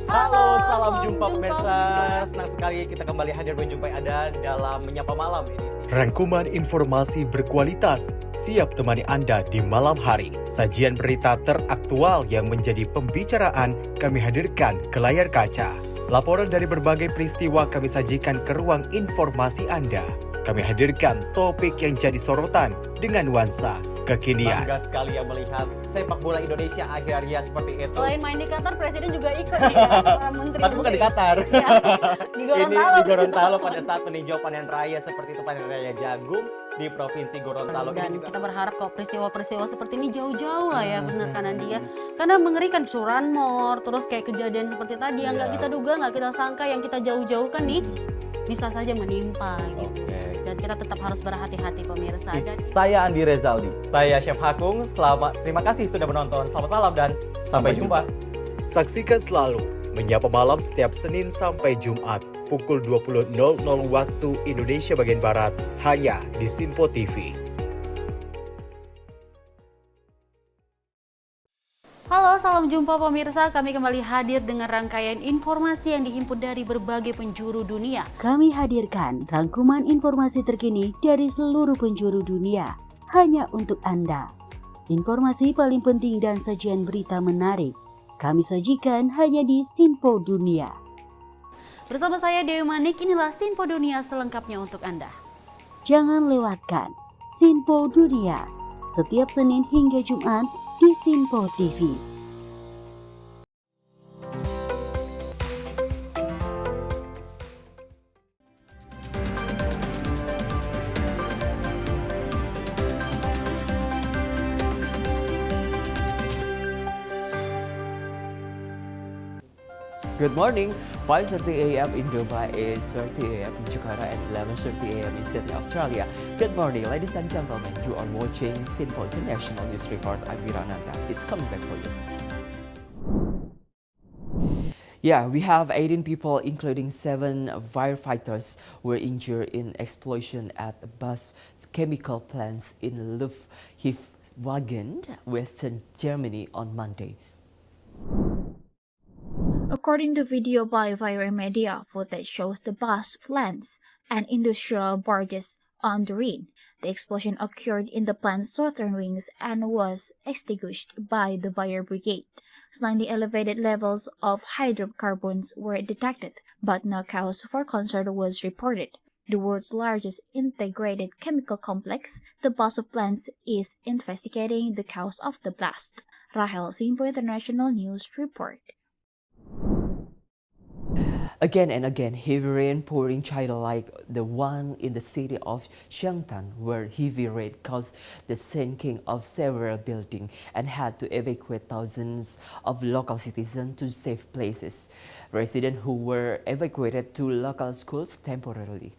Halo, salam jumpa pemirsa. Senang sekali kita kembali hadir menjumpai Anda dalam Menyapa Malam ini. Rangkuman informasi berkualitas siap temani Anda di malam hari. Sajian berita teraktual yang menjadi pembicaraan kami hadirkan ke layar kaca. Laporan dari berbagai peristiwa kami sajikan ke ruang informasi Anda. Kami hadirkan topik yang jadi sorotan dengan nuansa kekinian. Bangga sekali ya melihat sepak bola Indonesia akhir-akhirnya seperti itu. Selain main di Qatar, Presiden juga ikut nih ya, para menteri. Tapi bukan di Qatar. Ya, di Gorontalo. Ini di Gorontalo pada saat meninjau panen raya seperti itu, panen raya jagung di Provinsi Gorontalo. Dan kita berharap kok peristiwa-peristiwa seperti ini jauh-jauh lah ya, benar kan Andia? Karena mengerikan curanmor, terus kayak kejadian seperti tadi yang nggak kita duga, nggak kita sangka, yang kita jauh-jauhkan nih bisa saja menimpa gitu. Dan kita tetap harus berhati-hati pemirsa. Dan Saya Andi Rezaldi, saya Chef Hakung. Terima kasih sudah menonton. Selamat malam dan sampai jumpa. Saksikan selalu Menyapa Malam setiap Senin sampai Jumat pukul 20.00 waktu Indonesia bagian Barat hanya di Sinpo TV. Halo, salam jumpa pemirsa. Kami kembali hadir dengan rangkaian informasi yang dihimpun dari berbagai penjuru dunia. Kami hadirkan rangkuman informasi terkini dari seluruh penjuru dunia hanya untuk Anda. Informasi paling penting dan sajian berita menarik kami sajikan hanya di Sinpo Dunia. Bersama saya Dewi Manik, inilah Sinpo Dunia selengkapnya untuk Anda. Jangan lewatkan Sinpo Dunia setiap Senin hingga Jumat di Sinpo TV. Good morning, 5:30 a.m. in Dubai, 8:30 a.m. in Jakarta, and 11:30 a.m. in Sydney, Australia. Good morning, ladies and gentlemen. You are watching Sinpo International News Report. I'm Virananda. It's coming back for you. Yeah, we have 18 people, including 7 firefighters, were injured in explosion at BASF chemical plants in Lufhewagen, Western Germany on Monday. According to video by Viral Media, footage shows the BASF plants and industrial barges on the Rhine. The explosion occurred in the plant's southern wings and was extinguished by the fire brigade. Slightly elevated levels of hydrocarbons were detected, but no cause for concern was reported. The world's largest integrated chemical complex, the BASF plants is investigating the cause of the blast. Rahel, Sinpo International News Report. Again and again, heavy rain poured in China like the one in the city of Xiangtan, where heavy rain caused the sinking of several buildings and had to evacuate thousands of local citizens to safe places. Residents who were evacuated to local schools temporarily.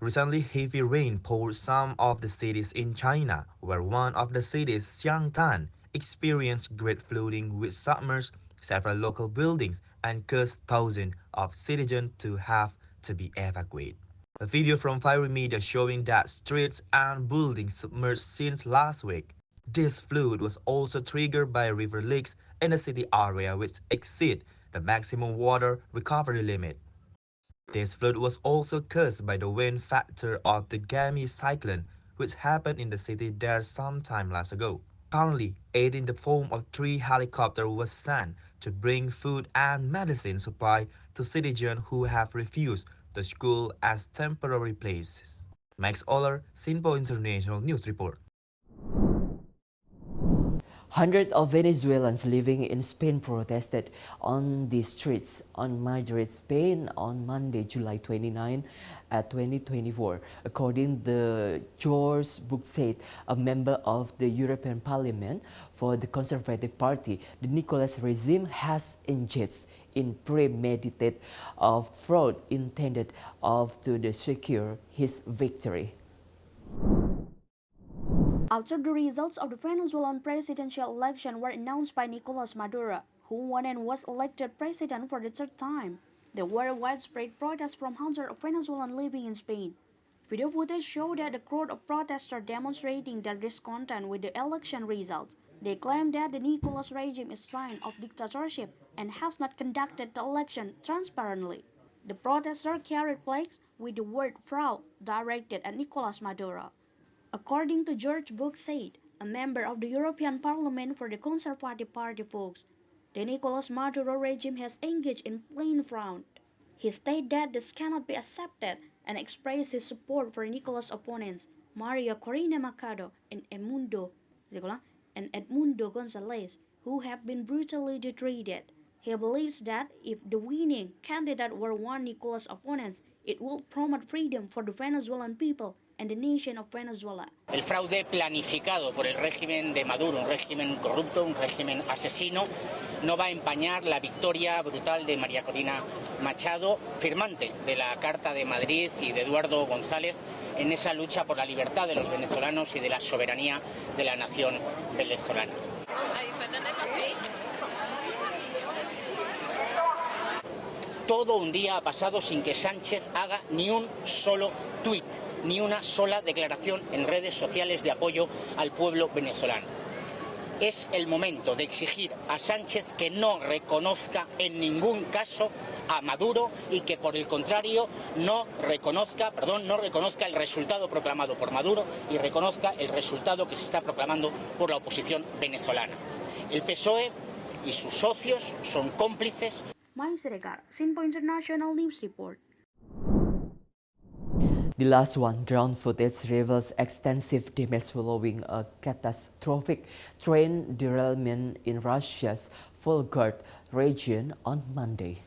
Recently, heavy rain poured some of the cities in China, where one of the cities, Xiangtan, experienced great flooding which submerged several local buildings and caused thousands of citizens to have to be evacuated. A video from Viral Media showing that streets and buildings submerged since last week. This flood was also triggered by river leaks in the city area which exceed the maximum water recovery limit. This flood was also caused by the wind factor of the Gami cyclone, which happened in the city there some time last ago. Currently, aid in the form of 3 helicopters was sent to bring food and medicine supply to citizens who have refused the school as temporary places. Max Oller, Sinpo International News Report. Hundreds of Venezuelans living in Spain protested on the streets on Madrid, Spain on Monday, July 29, 2024. According to George Buxet, a member of the European Parliament for the Conservative Party, the Nicolas regime has engaged in premeditated fraud intended to secure his victory. After the results of the Venezuelan presidential election were announced by Nicolas Maduro, who won and was elected president for the 3rd time, there were widespread protests from hundreds of Venezuelans living in Spain. Video footage showed that the crowd of protesters demonstrating their discontent with the election results. They claim that the Nicolas regime is a sign of dictatorship and has not conducted the election transparently. The protesters carried flags with the word fraud directed at Nicolas Maduro. According to George Buxet, a member of the European Parliament for the Conservative Party folks, the Nicolas Maduro regime has engaged in plain fraud. He stated that this cannot be accepted and expressed his support for Nicolas' opponents. Maria Corina Machado, and Edmundo Gonzalez, who have been brutally treated. He believes that if the winning candidate were one Nicolas' opponents, it would promote freedom for the Venezuelan people and the nation of Venezuela. El fraude planificado por el régimen de Maduro, un régimen corrupto, un régimen asesino, no va a empañar la victoria brutal de María Corina Machado, firmante de la Carta de Madrid, y de Eduardo González en esa lucha por la libertad de los venezolanos y de la soberanía de la nación venezolana. Todo un día ha pasado sin que Sánchez haga ni un solo tuit, ni una sola declaración en redes sociales de apoyo al pueblo venezolano. Es el momento de exigir a Sánchez que no reconozca en ningún caso a Maduro y que, por el contrario, no reconozca el resultado proclamado por Maduro y reconozca el resultado que se está proclamando por la oposición venezolana. El PSOE y sus socios son cómplices. Mai Siregar, Sinpo International News Report. The last one, drone footage reveals extensive damage following a catastrophic train derailment in Russia's Volgograd region on Monday.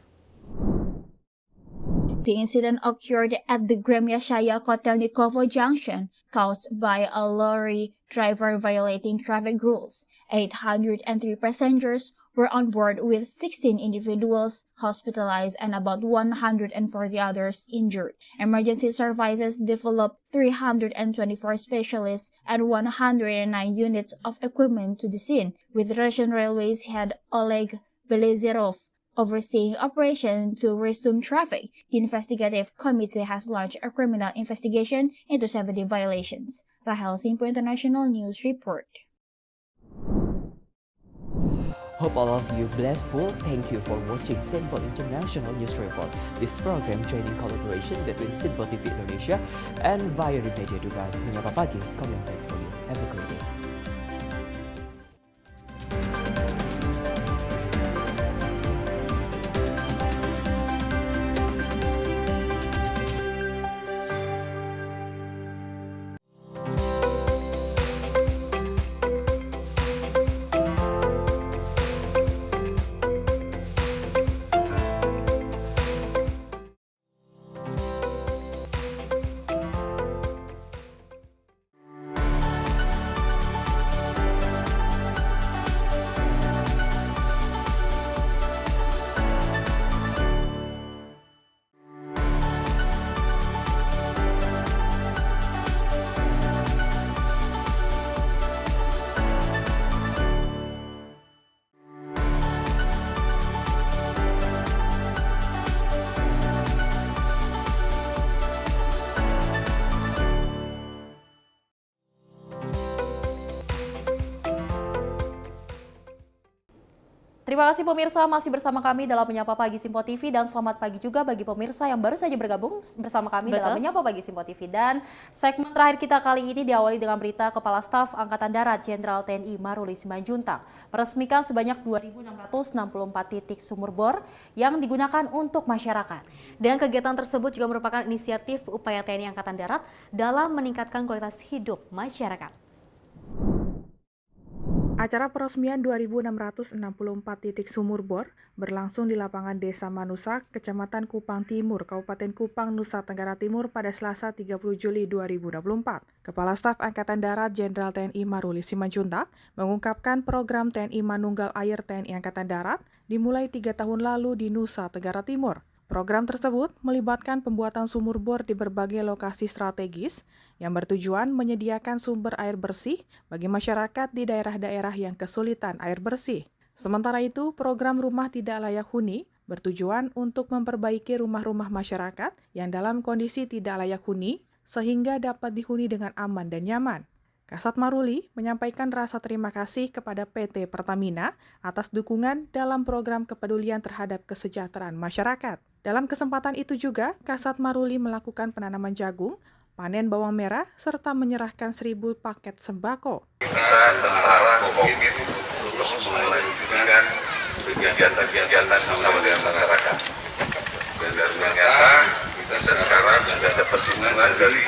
The incident occurred at the Gremyashaya Kotelnikovo junction, caused by a lorry driver violating traffic rules. 803 passengers were on board, with 16 individuals hospitalized and about 140 others injured. Emergency services developed 324 specialists and 109 units of equipment to the scene, with Russian Railways head Oleg Belezerov overseeing operation to resume traffic. The investigative committee has launched a criminal investigation into 70 violations. Rahel, Sinpo International News Report. Hope all of you blissful. Thank you for watching Sinpo International News Report. This program joining collaboration between Sinpo TV Indonesia and Via Media Dubai. Menyapa Pagi, coming back for you. Have a great day. Terima kasih pemirsa masih bersama kami dalam Menyapa Pagi Sinpo TV, dan selamat pagi juga bagi pemirsa yang baru saja bergabung bersama kami dalam Menyapa Pagi Sinpo TV. Dan segmen terakhir kita kali ini diawali dengan berita Kepala Staf Angkatan Darat Jenderal TNI Maruli Simanjuntak meresmikan sebanyak 2.664 titik sumur bor yang digunakan untuk masyarakat. Dan kegiatan tersebut juga merupakan inisiatif upaya TNI Angkatan Darat dalam meningkatkan kualitas hidup masyarakat. Acara peresmian 2.664 titik sumur bor berlangsung di lapangan Desa Manusa, Kecamatan Kupang Timur, Kabupaten Kupang, Nusa Tenggara Timur pada Selasa 30 Juli 2024. Kepala Staf Angkatan Darat Jenderal TNI Maruli Simanjuntak mengungkapkan program TNI Manunggal Air TNI Angkatan Darat dimulai 3 tahun lalu di Nusa Tenggara Timur. Program tersebut melibatkan pembuatan sumur bor di berbagai lokasi strategis yang bertujuan menyediakan sumber air bersih bagi masyarakat di daerah-daerah yang kesulitan air bersih. Sementara itu, program Rumah Tidak Layak Huni bertujuan untuk memperbaiki rumah-rumah masyarakat yang dalam kondisi tidak layak huni sehingga dapat dihuni dengan aman dan nyaman. Kasat Maruli menyampaikan rasa terima kasih kepada PT Pertamina atas dukungan dalam program kepedulian terhadap kesejahteraan masyarakat. Dalam kesempatan itu juga, Kasat Maruli melakukan penanaman jagung, panen bawang merah, serta menyerahkan 1.000 paket sembako. Kita tentara COVID terus melanjutkan kegiatan-kegiatan bersama dengan masyarakat. Dan ternyata kita sekarang sudah dapat dukungan dari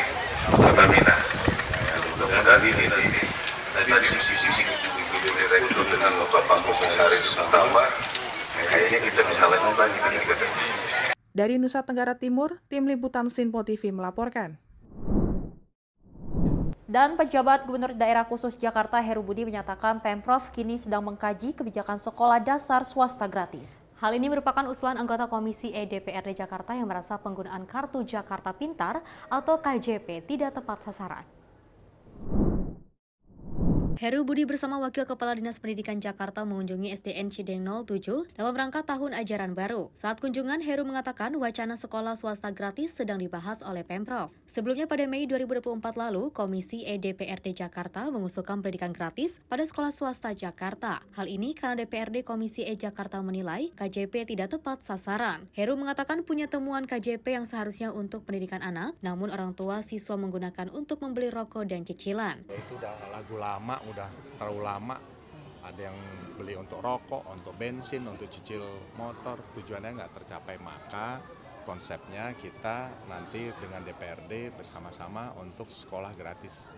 Pertamina. tambah, kayaknya kita bisa lanjut lagi dengan kita. Dari Nusa Tenggara Timur, Tim Liputan Sinpo TV melaporkan. Dan pejabat Gubernur Daerah Khusus Jakarta Heru Budi menyatakan Pemprov kini sedang mengkaji kebijakan sekolah dasar swasta gratis. Hal ini merupakan usulan anggota Komisi E DPRD Jakarta yang merasa penggunaan Kartu Jakarta Pintar atau KJP tidak tepat sasaran. Heru Budi bersama Wakil Kepala Dinas Pendidikan Jakarta mengunjungi SDN Cideng 07 dalam rangka tahun ajaran baru. Saat kunjungan, Heru mengatakan wacana sekolah swasta gratis sedang dibahas oleh Pemprov. Sebelumnya pada Mei 2024 lalu, Komisi E DPRD Jakarta mengusulkan pendidikan gratis pada sekolah swasta Jakarta. Hal ini karena DPRD Komisi E Jakarta menilai KJP tidak tepat sasaran. Heru mengatakan punya temuan KJP yang seharusnya untuk pendidikan anak, namun orang tua siswa menggunakan untuk membeli rokok dan cicilan. Itu udah lagu lama, udah terlalu lama. Ada yang beli untuk rokok, untuk bensin, untuk cicil motor, tujuannya nggak tercapai. Maka konsepnya kita nanti dengan DPRD bersama-sama untuk sekolah gratis.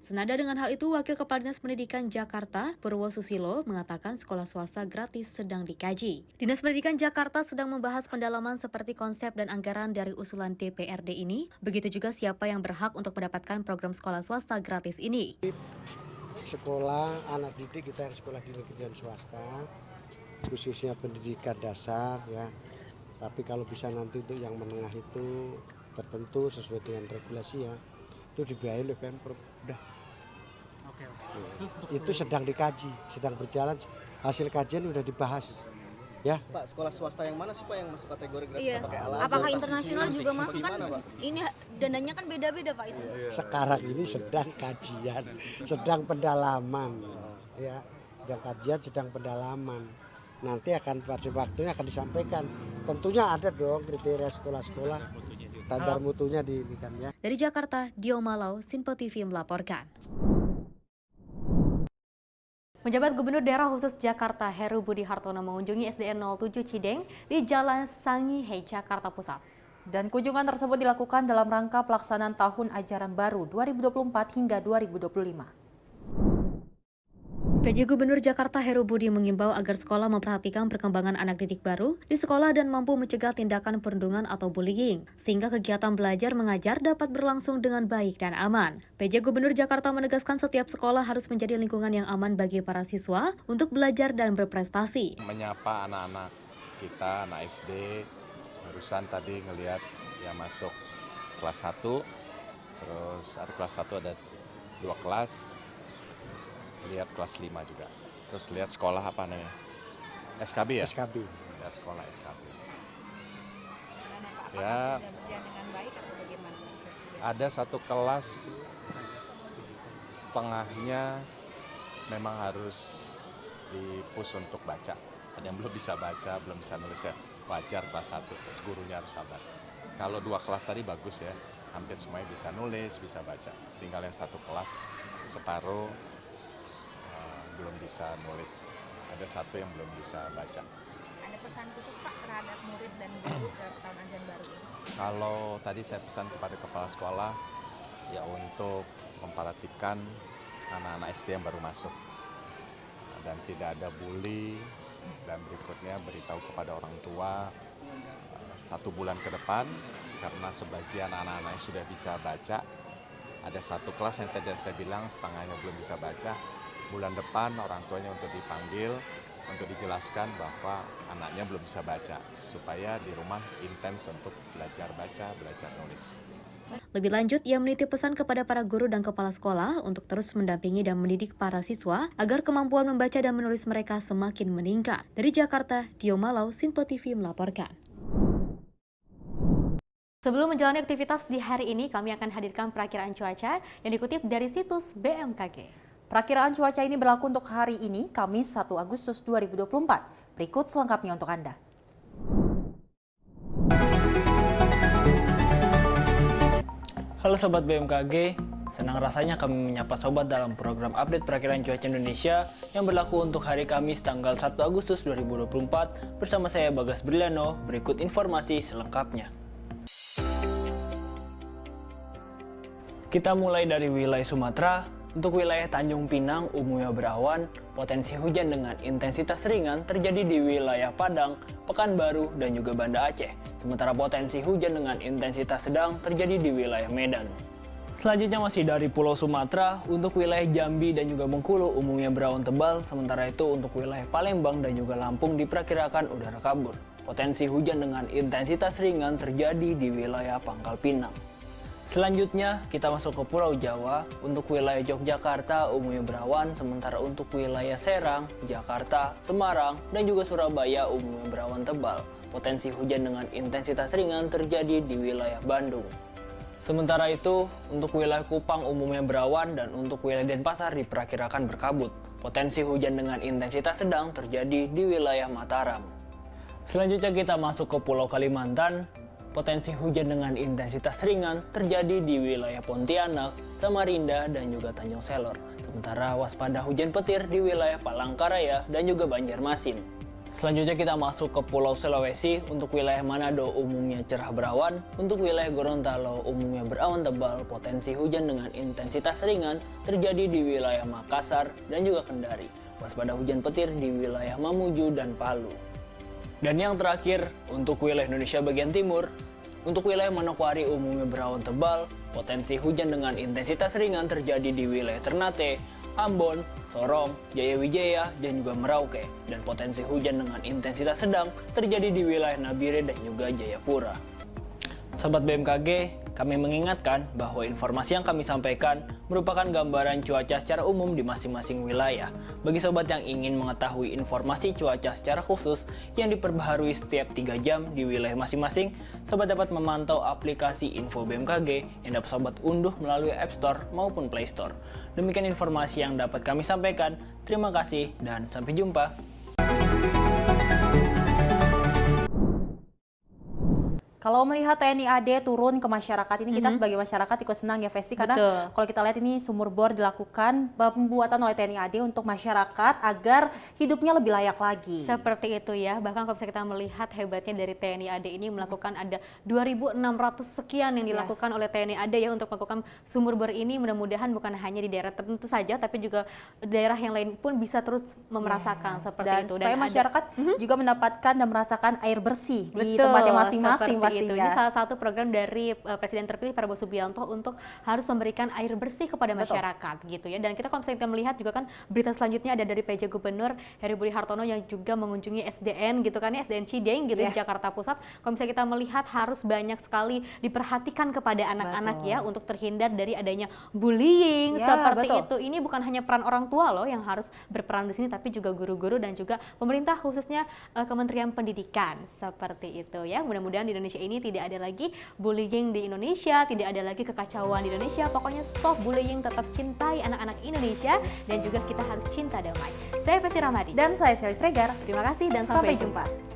Senada dengan hal itu, Wakil Kepala Dinas Pendidikan Jakarta, Purwo Susilo, mengatakan sekolah swasta gratis sedang dikaji. Dinas Pendidikan Jakarta sedang membahas pendalaman seperti konsep dan anggaran dari usulan DPRD ini, begitu juga siapa yang berhak untuk mendapatkan program sekolah swasta gratis ini. Sekolah, anak didik kita yang sekolah di negeri dan swasta, khususnya pendidikan dasar ya. Tapi kalau bisa nanti untuk yang menengah itu tertentu sesuai dengan regulasi ya, itu dibiayai oleh Pemprov. Udah. Oke. Itu sedang dikaji, sedang berjalan, hasil kajian udah dibahas. Ya. Pak, sekolah swasta yang mana sih Pak yang masuk kategori gratis? Iya. Apakah internasional juga masuk kan? Ini dananya kan beda-beda Pak itu. Sekarang ini sedang kajian, sedang pendalaman. Ya, sedang kajian, sedang pendalaman. Nanti akan pada waktunya akan disampaikan. Tentunya ada dong kriteria sekolah-sekolah, standar mutunya di ini kan ya. Dari Jakarta, Dio Malau, Sinpo TV melaporkan. Penjabat Gubernur Daerah Khusus Jakarta Heru Budi Hartono mengunjungi SDN 07 Cideng di Jalan Sangihe, Jakarta Pusat. Dan kunjungan tersebut dilakukan dalam rangka pelaksanaan tahun ajaran baru 2024 hingga 2025. PJ Gubernur Jakarta Heru Budi mengimbau agar sekolah memperhatikan perkembangan anak didik baru di sekolah dan mampu mencegah tindakan perundungan atau bullying, sehingga kegiatan belajar mengajar dapat berlangsung dengan baik dan aman. PJ Gubernur Jakarta menegaskan setiap sekolah harus menjadi lingkungan yang aman bagi para siswa untuk belajar dan berprestasi. Menyapa anak-anak kita, anak SD, barusan tadi ngelihat yang masuk kelas 1, terus ada kelas 1 ada 2 kelas, lihat kelas 5 juga. Terus lihat sekolah apa namanya? SKB ya? SKB. Ya, sekolah SKB. Ya, ada satu kelas setengahnya memang harus di-push untuk baca. Ada yang belum bisa baca, belum bisa nulis ya. Wajar kelas 1, gurunya harus sabar. Kalau 2 kelas tadi bagus ya, hampir semuanya bisa nulis, bisa baca. Tinggal yang 1 kelas separuh belum bisa nulis, ada 1 yang belum bisa baca. Ada pesan khusus Pak terhadap murid dan guru dalam tahun ajaran baru ini? Kalau tadi saya pesan kepada kepala sekolah ya untuk memperhatikan anak-anak SD yang baru masuk dan tidak ada bully, dan berikutnya beritahu kepada orang tua 1 bulan ke depan, karena sebagian anak-anak yang sudah bisa baca, ada 1 kelas yang tadi saya bilang setengahnya belum bisa baca. Bulan depan orang tuanya untuk dipanggil, untuk dijelaskan bahwa anaknya belum bisa baca, supaya di rumah intens untuk belajar baca, belajar nulis. Lebih lanjut, ia menitip pesan kepada para guru dan kepala sekolah untuk terus mendampingi dan mendidik para siswa agar kemampuan membaca dan menulis mereka semakin meningkat. Dari Jakarta, Dio Malau, Sinpo TV melaporkan. Sebelum menjalani aktivitas di hari ini, kami akan hadirkan perakiraan cuaca yang dikutip dari situs BMKG. Perakiraan cuaca ini berlaku untuk hari ini, Kamis 1 Agustus 2024. Berikut selengkapnya untuk Anda. Halo Sobat BMKG, senang rasanya kami menyapa Sobat dalam program update perakiraan cuaca Indonesia yang berlaku untuk hari Kamis tanggal 1 Agustus 2024 bersama saya Bagas Briliano. Berikut informasi selengkapnya. Kita mulai dari wilayah Sumatera. Untuk wilayah Tanjung Pinang umumnya berawan, potensi hujan dengan intensitas ringan terjadi di wilayah Padang, Pekanbaru, dan juga Banda Aceh. Sementara potensi hujan dengan intensitas sedang terjadi di wilayah Medan. Selanjutnya masih dari Pulau Sumatera, untuk wilayah Jambi dan juga Bengkulu umumnya berawan tebal, sementara itu untuk wilayah Palembang dan juga Lampung diperkirakan udara kabur. Potensi hujan dengan intensitas ringan terjadi di wilayah Pangkal Pinang. Selanjutnya kita masuk ke Pulau Jawa. Untuk wilayah Yogyakarta umumnya berawan, sementara untuk wilayah Serang, Jakarta, Semarang, dan juga Surabaya umumnya berawan tebal. Potensi hujan dengan intensitas ringan terjadi di wilayah Bandung. Sementara itu, untuk wilayah Kupang umumnya berawan dan untuk wilayah Denpasar diperkirakan berkabut. Potensi hujan dengan intensitas sedang terjadi di wilayah Mataram. Selanjutnya kita masuk ke Pulau Kalimantan. Potensi hujan dengan intensitas ringan terjadi di wilayah Pontianak, Samarinda, dan juga Tanjung Selor. Sementara waspada hujan petir di wilayah Palangkaraya dan juga Banjarmasin. Selanjutnya kita masuk ke Pulau Sulawesi. Untuk wilayah Manado umumnya cerah berawan. Untuk wilayah Gorontalo umumnya berawan tebal. Potensi hujan dengan intensitas ringan terjadi di wilayah Makassar dan juga Kendari. Waspada hujan petir di wilayah Mamuju dan Palu. Dan yang terakhir, untuk wilayah Indonesia bagian timur, untuk wilayah Manokwari umumnya berawan tebal, potensi hujan dengan intensitas ringan terjadi di wilayah Ternate, Ambon, Sorong, Jayawijaya, dan juga Merauke. Dan potensi hujan dengan intensitas sedang terjadi di wilayah Nabire dan juga Jayapura. Sobat BMKG, kami mengingatkan bahwa informasi yang kami sampaikan merupakan gambaran cuaca secara umum di masing-masing wilayah. Bagi sobat yang ingin mengetahui informasi cuaca secara khusus yang diperbaharui setiap 3 jam di wilayah masing-masing, sobat dapat memantau aplikasi Info BMKG yang dapat sobat unduh melalui App Store maupun Play Store. Demikian informasi yang dapat kami sampaikan. Terima kasih dan sampai jumpa. Kalau melihat TNI AD turun ke masyarakat ini, kita sebagai masyarakat ikut senang ya Vesti, karena kalau kita lihat ini sumur bor dilakukan pembuatan oleh TNI AD untuk masyarakat agar hidupnya lebih layak lagi. Seperti itu ya, bahkan kalau kita melihat hebatnya dari TNI AD ini melakukan ada 2.600 sekian yang dilakukan oleh TNI AD ya untuk melakukan sumur bor ini. Mudah-mudahan bukan hanya di daerah tertentu saja, tapi juga daerah yang lain pun bisa terus merasakan seperti dan itu. Supaya masyarakat juga mendapatkan dan merasakan air bersih di tempatnya masing-masing. Itu. Ini salah satu program dari Presiden terpilih Prabowo Subianto untuk harus memberikan air bersih kepada masyarakat gitu ya. Dan kita kalau misalnya kita melihat juga kan berita selanjutnya ada dari PJ Gubernur Heru Budi Hartono yang juga mengunjungi SDN gitu kan ya, SDN Cideng gitu di Jakarta Pusat. Kalau misalnya kita melihat harus banyak sekali diperhatikan kepada anak-anak ya untuk terhindar dari adanya bullying seperti itu. Ini bukan hanya peran orang tua loh yang harus berperan di sini, tapi juga guru-guru dan juga pemerintah khususnya Kementerian Pendidikan seperti itu ya. Mudah-mudahan di Indonesia ini tidak ada lagi bullying di Indonesia, tidak ada lagi kekacauan di Indonesia. Pokoknya stop bullying, tetap cintai anak-anak Indonesia dan juga kita harus cinta damai. Saya Vesti Ramadi dan saya Selis Regar. Terima kasih dan sampai jumpa.